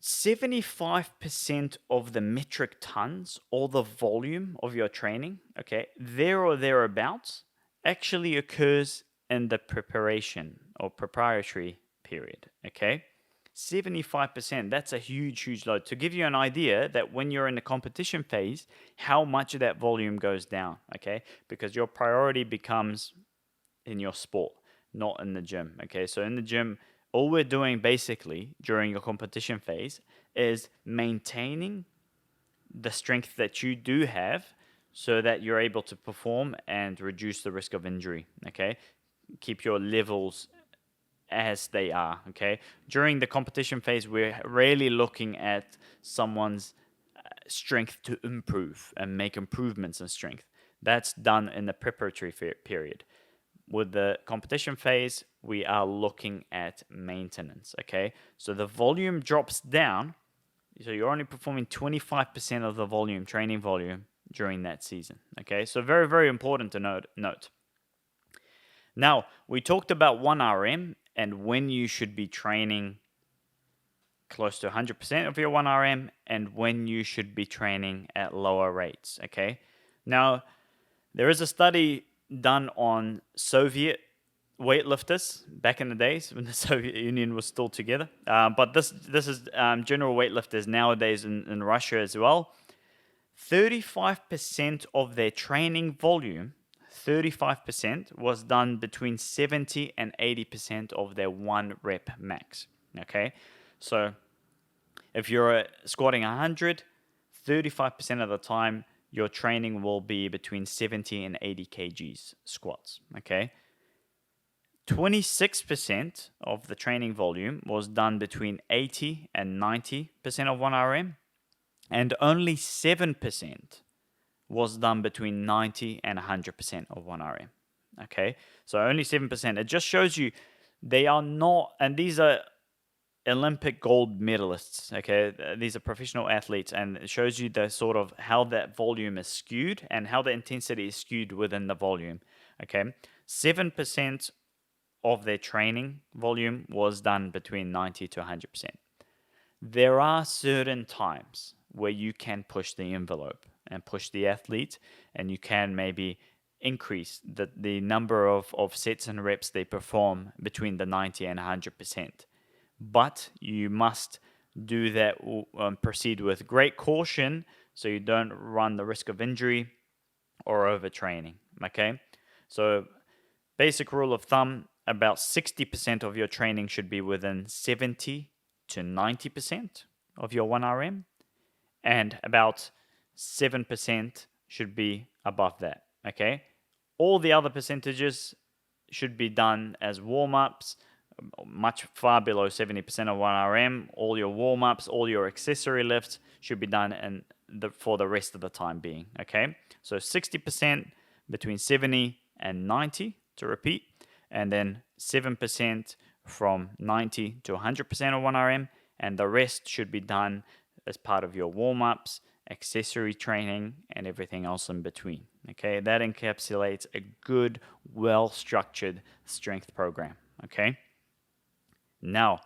75% of the metric tons or the volume of your training, okay, there or thereabouts, actually occurs in the preparation or preparatory period, okay? 75%, that's a huge load. To give you an idea that when you're in the competition phase, how much of that volume goes down, okay? Because your priority becomes in your sport, not in the gym, okay? So in the gym, all we're doing basically during your competition phase is maintaining the strength that you do have so that you're able to perform and reduce the risk of injury, okay? Keep your levels as they are, okay? During the competition phase, we're really looking at someone's strength to improve and make improvements in strength. That's done in the preparatory period. With the competition phase, we are looking at maintenance, okay? So the volume drops down, so you're only performing 25% of the volume, training volume, during that season, okay? So very important to note. Now, we talked about 1 RM and when you should be training close to 100% of your 1 RM and when you should be training at lower rates, okay? Now, there is a study done on Soviet weightlifters back in the days when the Soviet Union was still together. But this is general weightlifters nowadays in Russia as well. 35% of their training volume, 35% was done between 70 and 80% of their 1 rep max. Okay, so if you're squatting 100, 35% of the time your training will be between 70 and 80 kgs squats, okay? 26% of the training volume was done between 80 and 90% of 1 RM, and only 7% was done between 90 and 100% of 1 RM, okay? So only 7%. It just shows you they are not, and these are Olympic gold medalists, okay? These are professional athletes, and it shows you the sort of how that volume is skewed and how the intensity is skewed within the volume, okay? 7% of their training volume was done between 90 to 100%. There are certain times where you can push the envelope and push the athlete, and you can maybe increase the number of sets and reps they perform between the 90 and 100%. But you must do that, proceed with great caution so you don't run the risk of injury or overtraining, okay? So basic rule of thumb, about 60% of your training should be within 70 to 90% of your 1 RM, and about 7% should be above that, okay? All the other percentages should be done as warm-ups, much far below 70% of 1 RM. All your warm-ups, all your accessory lifts should be done for the rest of the time being, okay? So 60% between 70 and 90 to repeat, and then 7% from 90 to 100% of 1 RM, and the rest should be done as part of your warm-ups, accessory training, and everything else in between, okay? That encapsulates a good, well-structured strength program, okay? Now,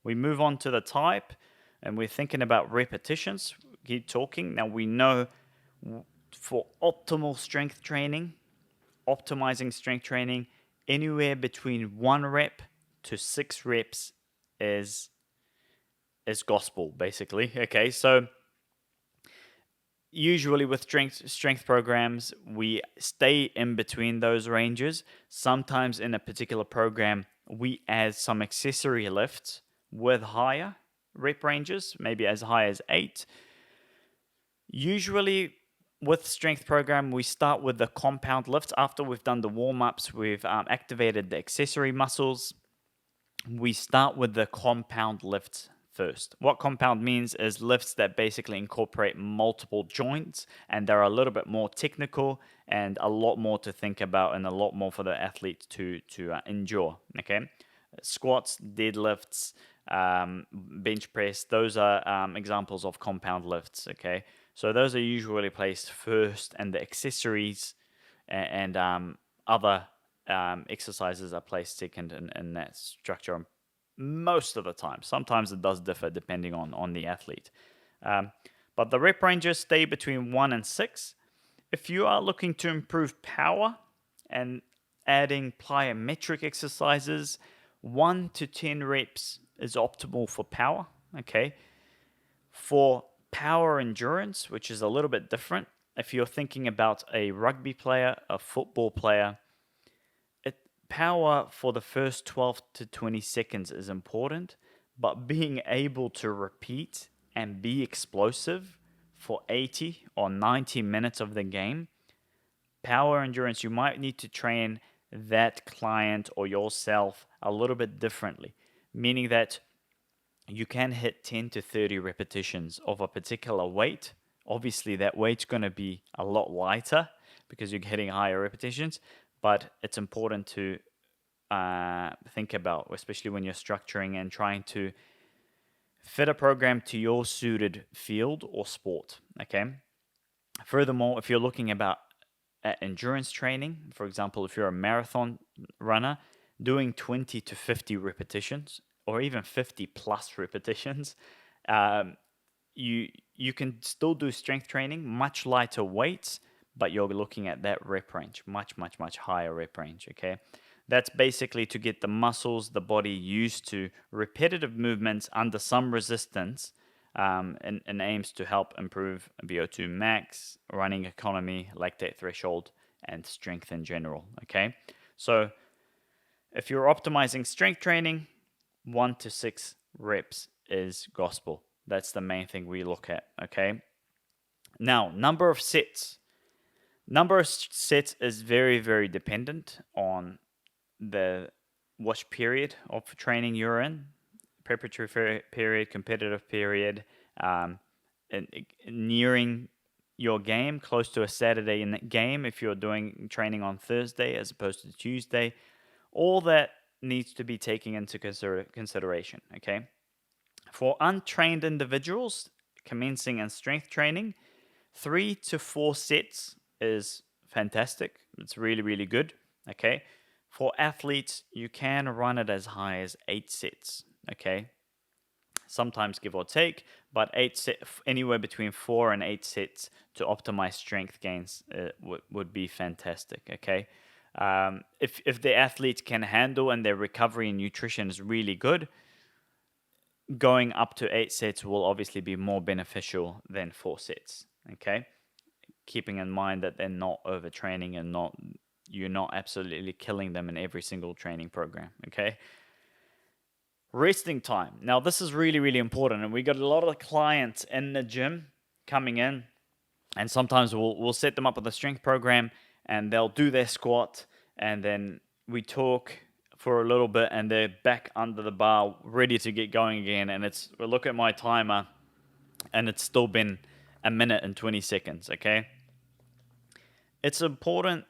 we move on to the type, and we're thinking about repetitions. Keep talking. Now, we know for optimal strength training, optimizing strength training, anywhere between 1 rep to 6 reps is gospel, basically. Okay, so usually with strength programs, we stay in between those ranges. Sometimes in a particular program, we add some accessory lifts with higher rep ranges, maybe as high as 8. Usually with strength program, we start with the compound lifts. After we've done the warm-ups, we've activated the accessory muscles. We start with the compound lifts first. What compound means is lifts that basically incorporate multiple joints, and they're a little bit more technical and a lot more to think about and a lot more for the athlete to endure, okay? Squats, deadlifts, bench press. Those are examples of compound lifts, okay? So those are usually placed first, and the accessories and other exercises are placed second in that structure most of the time. Sometimes it does differ depending on the athlete. But the rep ranges stay between 1 and 6. If you are looking to improve power and adding plyometric exercises, 1 to 10 reps is optimal for power, okay? For power endurance, which is a little bit different, if you're thinking about a rugby player, a football player, power for the first 12 to 20 seconds is important, but being able to repeat and be explosive for 80 or 90 minutes of the game, power endurance, you might need to train that client or yourself a little bit differently, meaning that you can hit 10 to 30 repetitions of a particular weight. Obviously, that weight's going to be a lot lighter because you're getting higher repetitions, but it's important to think about, especially when you're structuring and trying to fit a program to your suited field or sport, okay? Furthermore, if you're looking at endurance training, for example, if you're a marathon runner, doing 20 to 50 repetitions or even 50 plus repetitions, you can still do strength training, much lighter weights, but you're looking at that rep range, much higher rep range, okay? That's basically to get the muscles, the body used to repetitive movements under some resistance, and aims to help improve VO2 max, running economy, lactate threshold, and strength in general, okay? So if you're optimizing strength training, 1 to 6 reps is gospel. That's the main thing we look at, okay? Now, number of sets. Number of sets is very, very dependent on the watch period of training you're in, preparatory period, competitive period, and nearing your game, close to a Saturday in the game if you're doing training on Thursday as opposed to Tuesday. All that needs to be taken into consideration, okay? For untrained individuals commencing in strength training, 3 to 4 sets is fantastic. It's really, really good, okay? For athletes, you can run it as high as 8 sets, okay? Sometimes give or take, but anywhere between 4 and 8 sets to optimize strength gains would be fantastic, okay? If the athlete can handle and their recovery and nutrition is really good, going up to 8 sets will obviously be more beneficial than 4 sets, okay? Keeping in mind that they're not overtraining and you're not absolutely killing them in every single training program, okay? Resting time. Now, this is really, really important, and we got a lot of clients in the gym coming in, and sometimes we'll set them up with a strength program, and they'll do their squat, and then we talk for a little bit, and they're back under the bar, ready to get going again, and we look at my timer, and it's still been 1 minute and 20 seconds, okay? It's important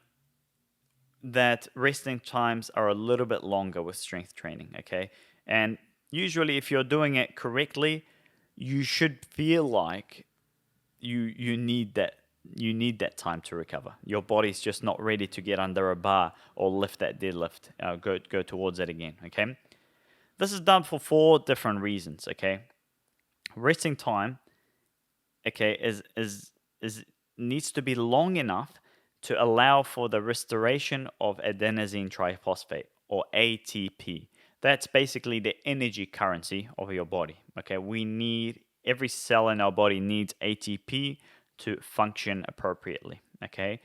that resting times are a little bit longer with strength training, okay? And usually if you're doing it correctly, you should feel like you need that time to recover. Your body's just not ready to get under a bar or lift that deadlift, go towards it again, okay? This is done for 4 different reasons, okay? Resting time, okay, is needs to be long enough to allow for the restoration of adenosine triphosphate, or ATP. That's basically the energy currency of your body. Okay, every cell in our body needs ATP to function appropriately. Okay,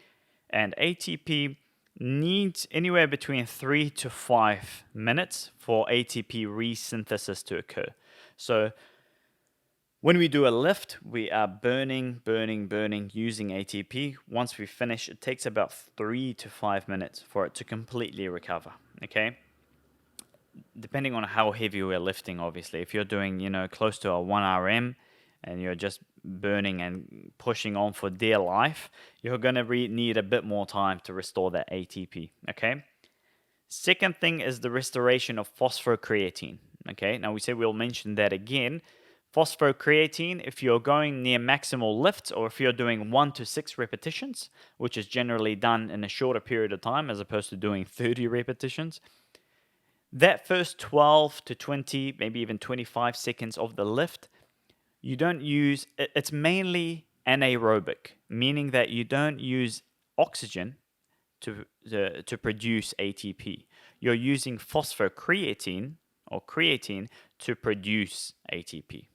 and ATP needs anywhere between 3 to 5 minutes for ATP resynthesis to occur. So when we do a lift, we are burning using ATP. Once we finish, it takes about 3 to 5 minutes for it to completely recover. Okay, depending on how heavy we're lifting, obviously. If you're doing, close to a 1 RM and you're just burning and pushing on for dear life, you're going to need a bit more time to restore that ATP, okay? Second thing is the restoration of phosphocreatine, Okay, now we said we'll mention that again. Phosphocreatine, if you're going near maximal lifts or if you're doing 1 to 6 repetitions, which is generally done in a shorter period of time as opposed to doing 30 repetitions, that first 12 to 20, maybe even 25 seconds of the lift, you don't use, it's mainly anaerobic, meaning that you don't use oxygen to produce ATP. You're using phosphocreatine or creatine to produce ATP.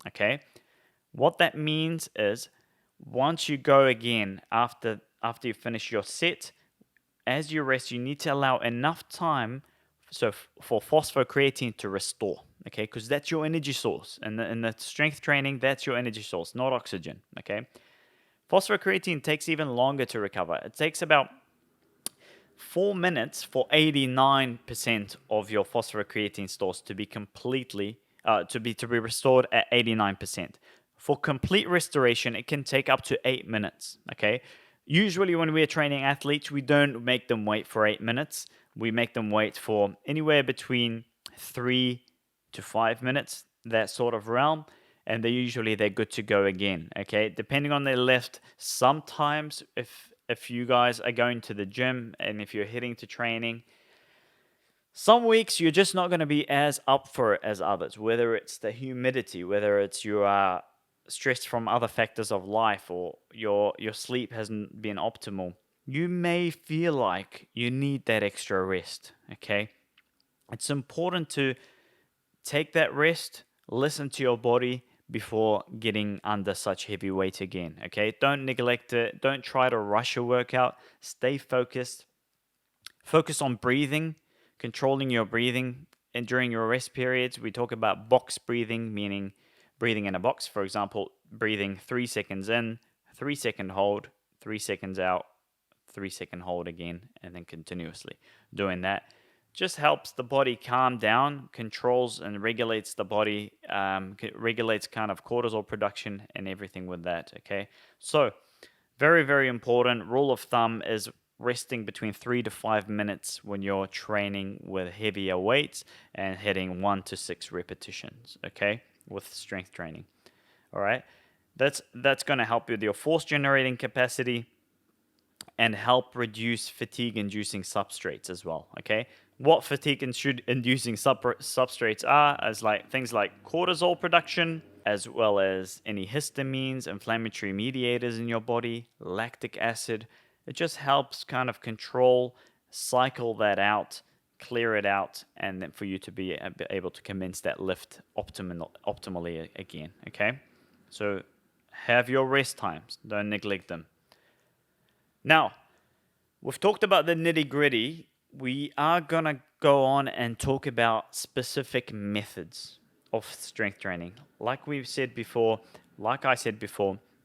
Okay? What that means is once you go again after you finish your set, as you rest, you need to allow enough time for phosphocreatine to restore, okay? Because that's your energy source. And in the strength training, that's your energy source, not oxygen, okay? Phosphocreatine takes even longer to recover. It takes about 4 minutes for 89% of your phosphocreatine stores to be completely to be restored at 89%. For complete restoration, it can take up to 8 minutes. Okay. Usually, when we are training athletes, we don't make them wait for 8 minutes. We make them wait for anywhere between 3 to 5 minutes, that sort of realm, and they're good to go again. Okay, depending on their lift. Sometimes, if you guys are going to the gym and if you're heading to training, some weeks you're just not going to be as up for it as others, whether it's the humidity, whether it's you are stressed from other factors of life, or your sleep hasn't been optimal. You may feel like you need that extra rest, okay? It's important to take that rest, listen to your body before getting under such heavy weight again, okay? Don't neglect it. Don't try to rush a workout. Stay focused. Focus on breathing, controlling your breathing. And during your rest periods, we talk about box breathing, meaning breathing in a box. For example, breathing 3 seconds in, 3 second hold, 3 seconds out, 3 second hold again, and then continuously doing that. Just helps the body calm down, controls and regulates the body, regulates kind of cortisol production and everything with that, okay? So, very, very important rule of thumb is resting between 3 to 5 minutes when you're training with heavier weights and hitting 1 to 6 repetitions, okay, with strength training. All right, that's going to help with your force generating capacity and help reduce fatigue-inducing substrates as well, okay? What fatigue-inducing substrates are is like things like cortisol production, as well as any histamines, inflammatory mediators in your body, lactic acid. It just helps kind of control, cycle that out, clear it out, and then for you to be able to commence that lift optimally again, okay? So have your rest times. Don't neglect them. Now, we've talked about the nitty-gritty. We are going to go on and talk about specific methods of strength training. Like I said before,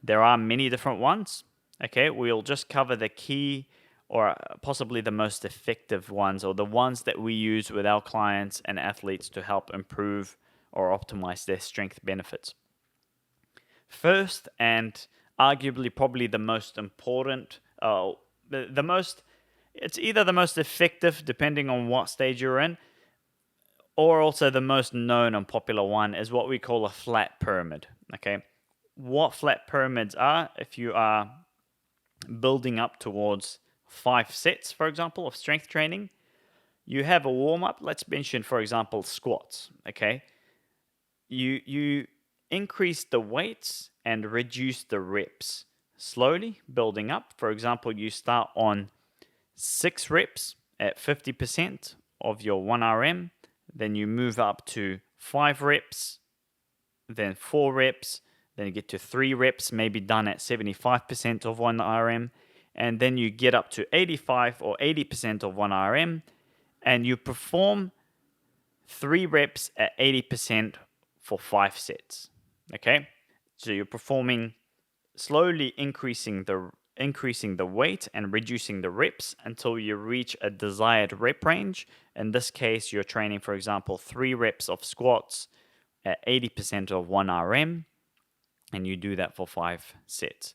there are many different ones. Okay, we'll just cover the key or possibly the most effective ones, or the ones that we use with our clients and athletes to help improve or optimize their strength benefits. First, and arguably probably the most important, it's either the most effective depending on what stage you're in, or also the most known and popular one is what we call a flat pyramid. Okay, what flat pyramids are, if you are building up towards 5 sets, for example, of strength training, you have a warm-up. Let's mention, for example, squats. Okay, you increase the weights and reduce the reps slowly, building up. For example, you start on 6 reps at 50% of your 1RM, then you move up to 5 reps, then 4 reps, then you get to 3 reps, maybe done at 75% of 1RM, and then you get up to 85 or 80% of 1RM, and you perform 3 reps at 80% for 5 sets. Okay? So you're performing, slowly increasing the weight and reducing the reps until you reach a desired rep range. In this case, you're training, for example, 3 reps of squats at 80% of 1RM, and you do that for 5 sets.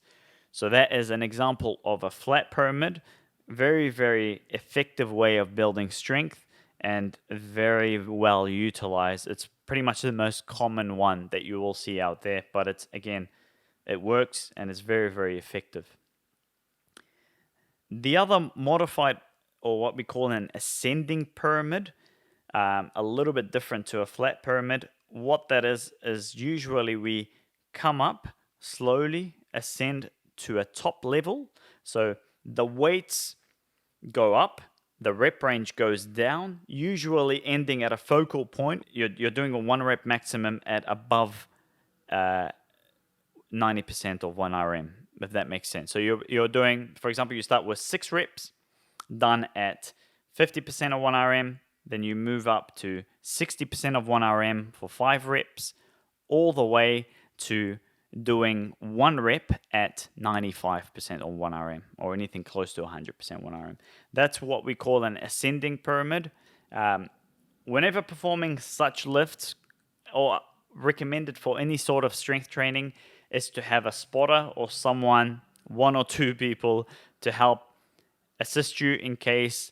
So that is an example of a flat pyramid, very, very effective way of building strength and very well utilized. It's pretty much the most common one that you will see out there, but it's, again, it works and it's very, very effective. The other modified, or what we call an ascending pyramid, a little bit different to a flat pyramid. What that is usually we come up slowly, ascend to a top level. So the weights go up, the rep range goes down, usually ending at a focal point. You're doing a 1 rep maximum at above 90% of 1 RM, if that makes sense. So you're doing, for example, you start with 6 reps done at 50% of 1 RM, then you move up to 60% of 1 RM for 5 reps, all the way to doing 1 rep at 95% on 1 RM, or anything close to 100% 1 RM. That's what we call an ascending pyramid. Whenever performing such lifts, or recommended for any sort of strength training, is to have a spotter or someone, 1 or 2 people, to help assist you in case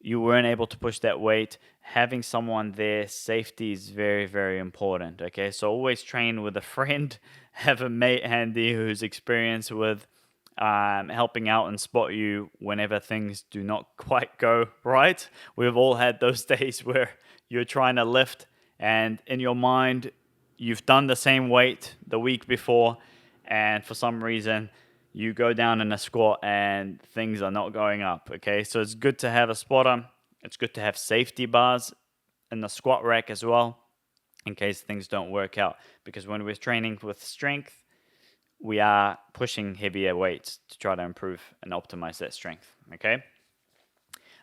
you weren't able to push that weight. Having someone there, safety is very, very important. Okay, so always train with a friend, have a mate handy who's experienced with helping out and spot you whenever things do not quite go right. We've all had those days where you're trying to lift and in your mind you've done the same weight the week before, and for some reason you go down in a squat and things are not going up. Okay, so it's good to have a spotter. It's good to have safety bars in the squat rack as well, in case things don't work out. Because when we're training with strength, we are pushing heavier weights to try to improve and optimize that strength. Okay.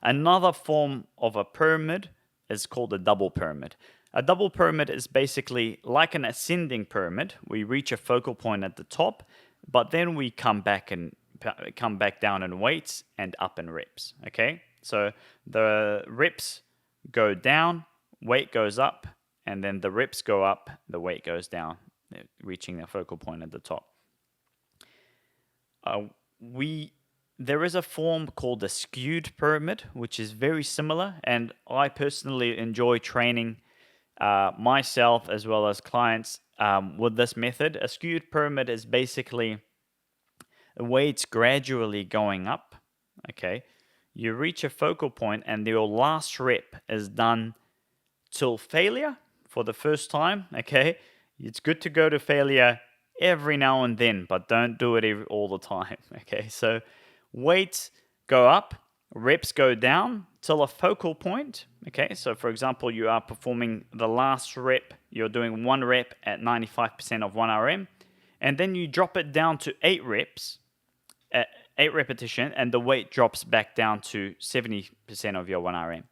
Another form of a pyramid is called a double pyramid. A double pyramid is basically like an ascending pyramid. We reach a focal point at the top, but then we come back down in weights and up in reps. Okay, so the reps go down, weight goes up, and then the reps go up, the weight goes down, reaching the focal point at the top. There is a form called the skewed pyramid, which is very similar, and I personally enjoy training myself as well as clients with this method. A skewed pyramid is basically weights gradually going up. Okay, you reach a focal point and your last rep is done till failure for the first time. Okay, it's good to go to failure every now and then, but don't do it all the time. Okay, so weights go up, reps go down till a focal point. Okay, so for example, you are performing the last rep, you're doing 1 rep at 95% of 1 RM, and then you drop it down to 8 reps, at 8 repetition, and the weight drops back down to 70% of your 1 RM.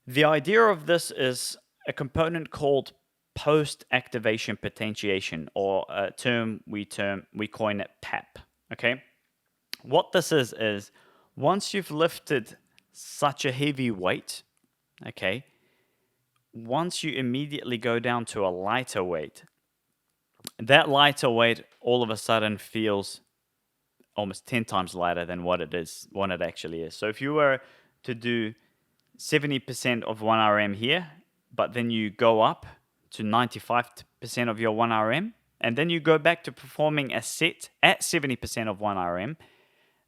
The idea of this is a component called post-activation potentiation, or a term we coin it PAP. Okay, what this is once you've lifted such a heavy weight, okay, once you immediately go down to a lighter weight, that lighter weight all of a sudden feels almost 10 times lighter than what it actually is. So if you were to do 70% of 1 RM here, but then you go up to 95% of your 1 RM, and then you go back to performing a set at 70% of 1 RM,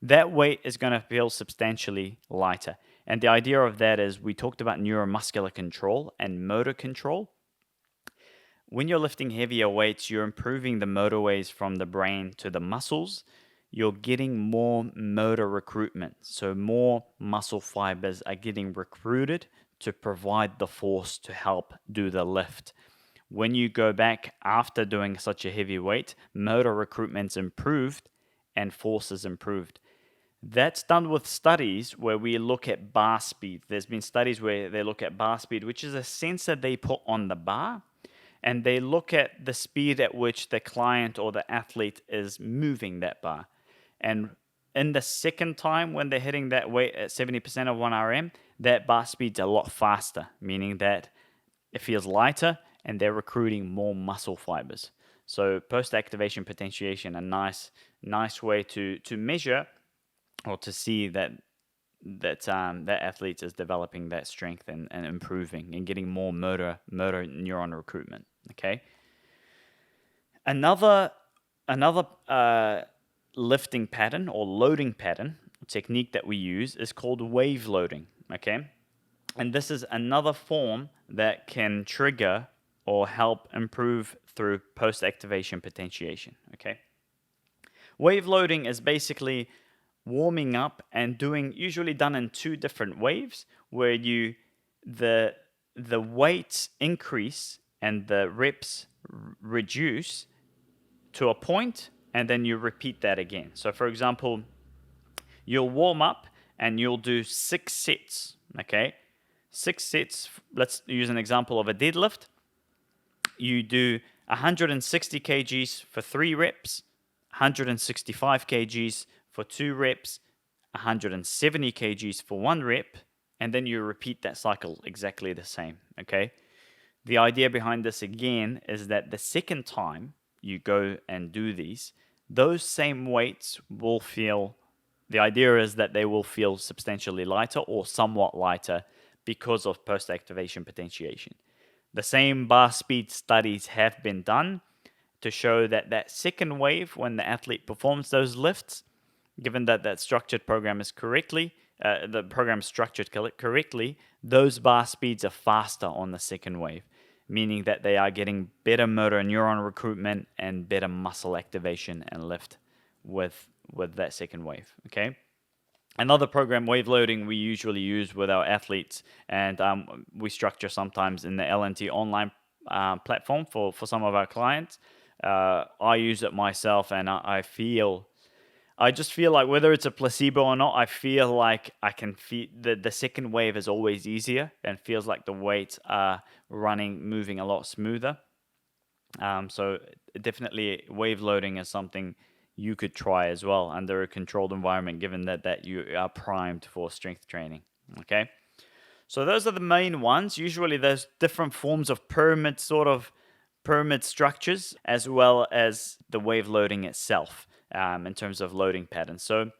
that weight is going to feel substantially lighter. And the idea of that is, we talked about neuromuscular control and motor control. When you're lifting heavier weights, you're improving the motorways from the brain to the muscles. You're getting more motor recruitment. So more muscle fibers are getting recruited to provide the force to help do the lift. When you go back after doing such a heavy weight, motor recruitment's improved and force is improved. That's done with studies where we look at bar speed. There's been studies where they look at bar speed, which is a sensor they put on the bar, and they look at the speed at which the client or the athlete is moving that bar. And in the second time when they're hitting that weight at 70% of 1 RM, that bar speed's a lot faster, meaning that it feels lighter and they're recruiting more muscle fibers. So post-activation potentiation, a nice way to measure or to see that that athlete is developing that strength and improving and getting more motor neuron recruitment. Okay. Another lifting pattern or loading pattern technique that we use is called wave loading. Okay. And this is another form that can trigger or help improve through post-activation potentiation. Okay. Wave loading is basically warming up and usually done in two different waves, where the weights increase and the reps reduce to a point, and then you repeat that again. So for example, you'll warm up and you'll do 6 sets. Okay, 6 sets. Let's use an example of a deadlift. You do 160 kgs for 3 reps, 165 kgs for 2 reps, 170 kgs for 1 rep, and then you repeat that cycle exactly the same. Okay. The idea behind this again is that the second time you go and do those same weights will feel, the idea is that they will feel substantially lighter or somewhat lighter because of post-activation potentiation. The same bar speed studies have been done to show that second wave, when the athlete performs those lifts, given that structured program is the program is structured correctly, those bar speeds are faster on the second wave, meaning that they are getting better motor neuron recruitment and better muscle activation and lift with that second wave. Okay. Another program, wave loading, we usually use with our athletes, and we structure sometimes in the LNT online platform for some of our clients. I use it myself, and I just feel like, whether it's a placebo or not, I feel like I can feel the second wave is always easier and feels like the weights are moving a lot smoother. So definitely wave loading is something you could try as well under a controlled environment, given that you are primed for strength training. Okay. So those are the main ones. Usually there's different forms of pyramid structures, as well as the wave loading itself, in terms of loading patterns. So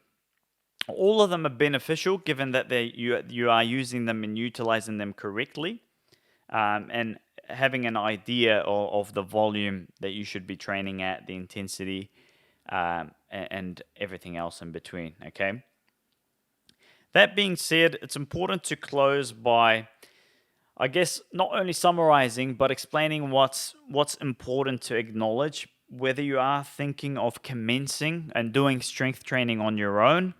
all of them are beneficial, given that you are using them and utilizing them correctly, and having an idea of the volume that you should be training at, the intensity, and everything else in between. Okay. That being said, it's important to close by, I guess, not only summarizing, but explaining what's important to acknowledge, whether you are thinking of commencing and doing strength training on your own,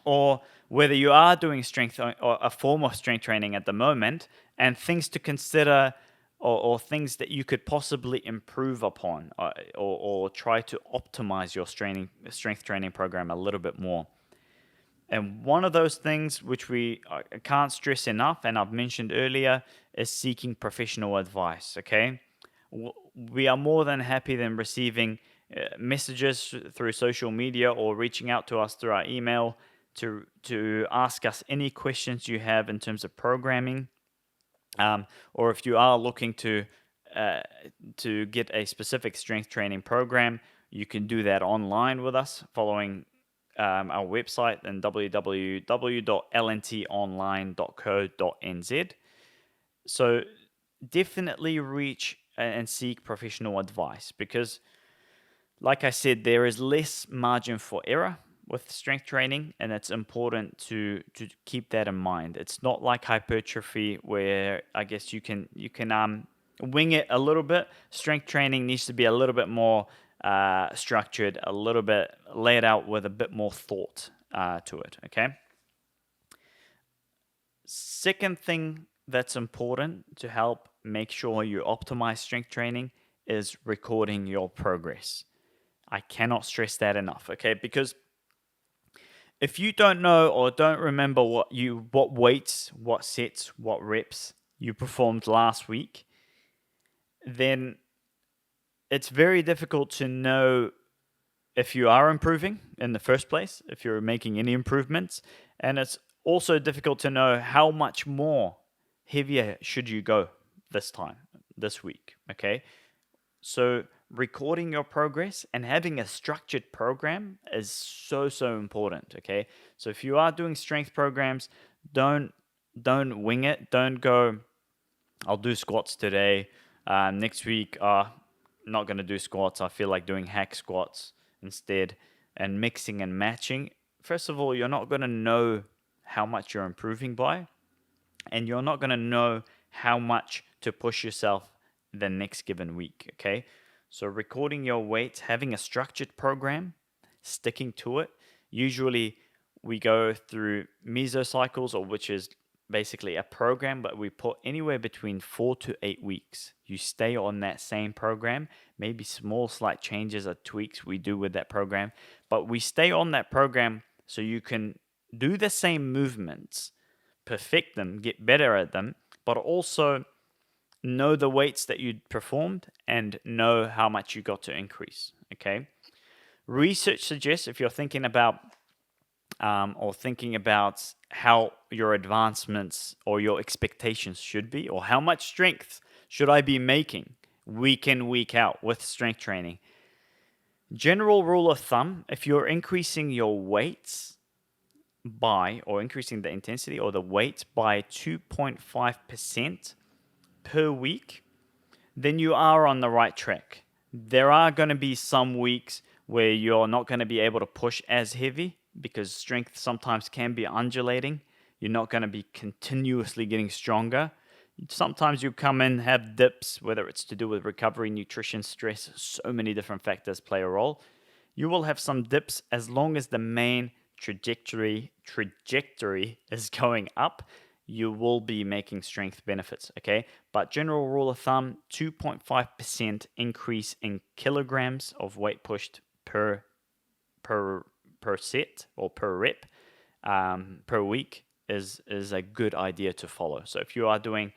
or whether you are doing strength or a form of strength training at the moment, and things to consider, or things that you could possibly improve upon, or try to optimize your strength training program a little bit more. And one of those things which I can't stress enough, and I've mentioned earlier, is seeking professional advice. Okay, we are more than happy than receiving messages through social media or reaching out to us through our email to ask us any questions you have in terms of programming, or if you are looking to get a specific strength training program, you can do that online with us following our website and www.lntonline.co.nz. So definitely reach and seek professional advice, because, like I said, there is less margin for error with strength training, and it's important to keep that in mind. It's not like hypertrophy, where I guess you can wing it a little bit. Strength training needs to be a little bit more structured, a little bit laid out with a bit more thought to it. Okay. Second thing that's important to help make sure you optimize strength training is recording your progress. I cannot stress that enough. Okay, because if you don't know or don't remember what weights, what sets, what reps you performed last week, then it's very difficult to know if you are improving in the first place, if you're making any improvements. And it's also difficult to know how much more heavier should you go this week. Okay. So recording your progress and having a structured program is so important. Okay, so if you are doing strength programs, don't wing it. Don't go, I'll do squats today. Next week, not going to do squats. I feel like doing hack squats instead, and mixing and matching. First of all, you're not going to know how much you're improving by, and you're not going to know how much to push yourself the next given week. Okay, so recording your weights, having a structured program, sticking to it. Usually, we go through mesocycles, or which is basically a program, but we put anywhere between 4 to 8 weeks. You stay on that same program, maybe small slight changes or tweaks we do with that program, but we stay on that program so you can do the same movements, perfect them, get better at them, but also know the weights that you performed and know how much you got to increase. Okay. Research suggests, if you're thinking about how your advancements or your expectations should be, or how much strength should I be making week in, week out with strength training. General rule of thumb, if you're increasing your weights or increasing the intensity or the weight by 2.5% per week, then you are on the right track. There are going to be some weeks where you're not going to be able to push as heavy, because strength sometimes can be undulating. You're not going to be continuously getting stronger. Sometimes you come in, have dips, whether it's to do with recovery, nutrition, stress, so many different factors play a role. You will have some dips as long as the main trajectory is going up. You will be making strength benefits, okay? But general rule of thumb, 2.5% increase in kilograms of weight pushed per set or per rep per week is a good idea to follow. So if you are doing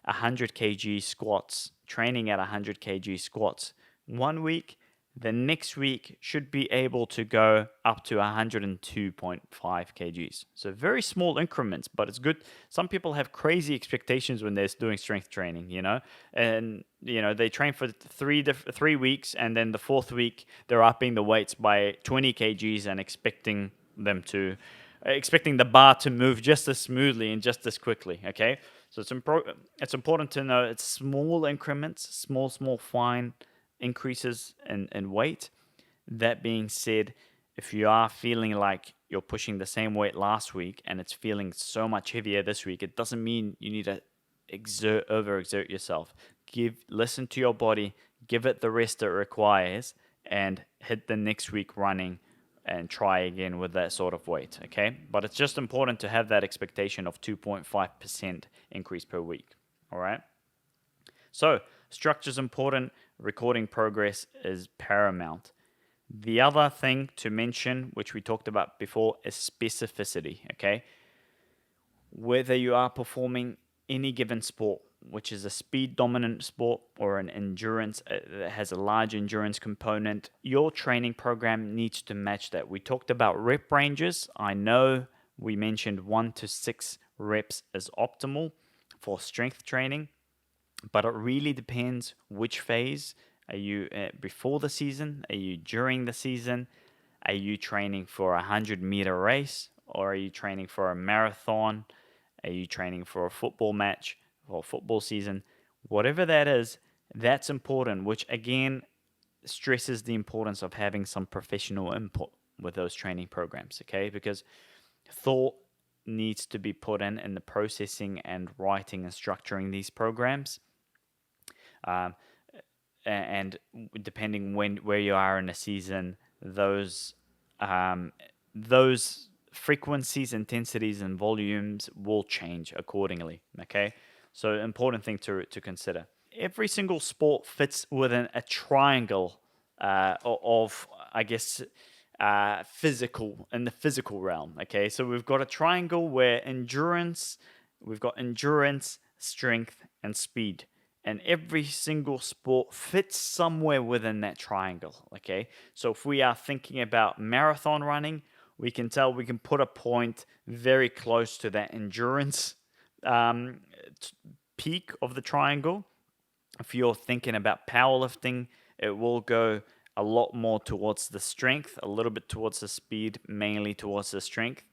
100 kg squats, training at 100 kg squats 1 week, the next week should be able to go up to 102.5 kgs. So very small increments, but it's good. Some people have crazy expectations when they're doing strength training, and they train for 3 weeks, and then the fourth week they're upping the weights by 20 kgs and expecting the bar to move just as smoothly and just as quickly. Okay, so it's important to know it's small increments, small fine increases in weight. That being said, if you are feeling like you're pushing the same weight last week and it's feeling so much heavier this week, it doesn't mean you need to overexert yourself. Listen to your body, give it the rest it requires, and hit the next week running and try again with that sort of weight. Okay, but it's just important to have that expectation of 2.5% increase per week. All right, so structure is important. Recording progress is paramount. The other thing to mention, which we talked about before, is specificity. Okay, whether you are performing any given sport, which is a speed dominant sport or an endurance that has a large endurance component, your training program needs to match that. We talked about rep ranges. I know we mentioned 1 to 6 reps as optimal for strength training, but it really depends which phase. Are you before the season? Are you during the season? Are you training for a 100-meter race, or are you training for a marathon? Are you training for a football match or football season? Whatever that is, that's important, which again stresses the importance of having some professional input with those training programs, okay? Because thought needs to be put in the processing and writing and structuring these programs. And depending where you are in a season, those frequencies, intensities, and volumes will change accordingly. Okay, so important thing to consider. Every single sport fits within a triangle of, I guess, physical, in the physical realm. Okay, so we've got a triangle where we've got endurance, strength, and speed. And every single sport fits somewhere within that triangle, okay? So if we are thinking about marathon running, we can put a point very close to that endurance peak of the triangle. If you're thinking about powerlifting, it will go a lot more towards the strength, a little bit towards the speed, mainly towards the strength.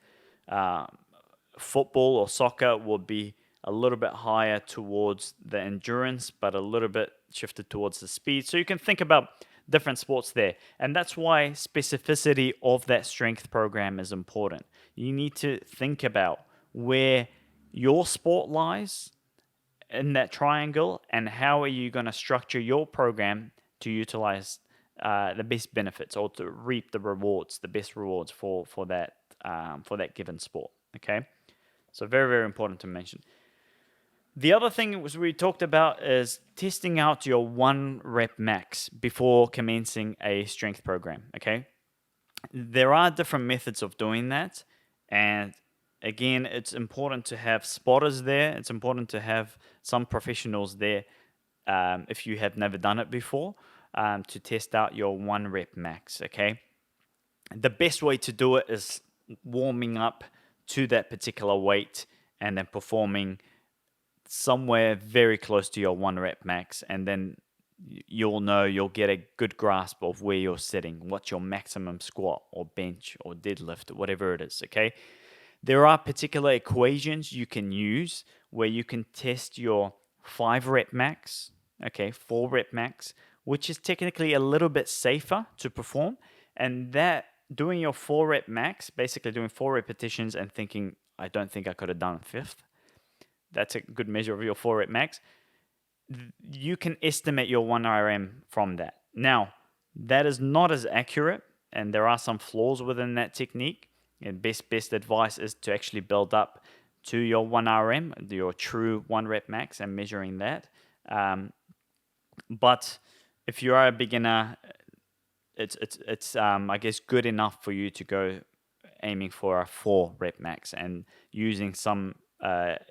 Football or soccer will be a little bit higher towards the endurance, but a little bit shifted towards the speed. So you can think about different sports there. And that's why specificity of that strength program is important. You need to think about where your sport lies in that triangle and how are you going to structure your program to utilize the best benefits or to reap the rewards, the best rewards for that given sport. Okay, so very, very important to mention. The other thing we talked about is testing out your 1 rep max before commencing a strength program. Okay, there are different methods of doing that, and again, it's important to have spotters there. It's important to have some professionals there if you have never done it before to test out your 1 rep max. Okay, the best way to do it is warming up to that particular weight and then performing somewhere very close to your 1 rep max, and then you'll get a good grasp of where you're sitting, what's your maximum squat or bench or deadlift or whatever it is. Okay, there are particular equations you can use where you can test your 5 rep max, okay, 4 rep max, which is technically a little bit safer to perform, and that doing your 4 rep max, basically doing 4 repetitions and thinking, I don't think I could have done a 5th. That's a good measure of your 4 rep max. You can estimate your 1 RM from that. Now, that is not as accurate, and there are some flaws within that technique. And best advice is to actually build up to your 1 RM, your true 1 rep max, and measuring that. But if you are a beginner, it's I guess good enough for you to go aiming for a 4 rep max and using some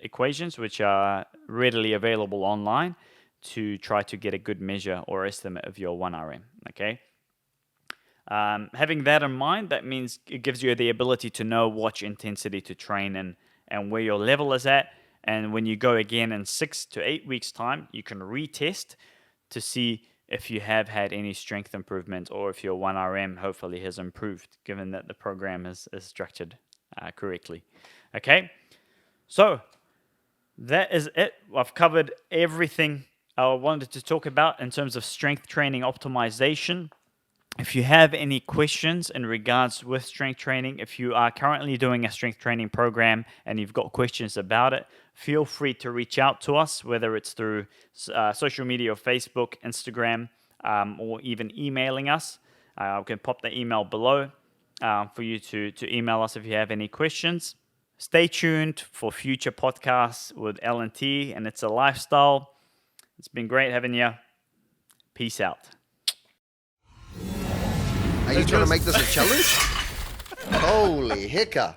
equations which are readily available online to try to get a good measure or estimate of your 1 RM. Okay. Having that in mind, that means it gives you the ability to know what intensity to train and where your level is at. And when you go again in 6 to 8 weeks' time, you can retest to see if you have had any strength improvement or if your 1 RM hopefully has improved, given that the program is structured correctly. Okay, so that is it. I've covered everything I wanted to talk about in terms of strength training optimization. If you have any questions in regards with strength training, if you are currently doing a strength training program and you've got questions about it, feel free to reach out to us, whether it's through social media or Facebook, Instagram, or even emailing us. I can pop the email below for you to email us if you have any questions. Stay tuned for future podcasts with L&T and It's a Lifestyle. It's been great having you. Peace out. Are you trying to make this a challenge? Holy hecker.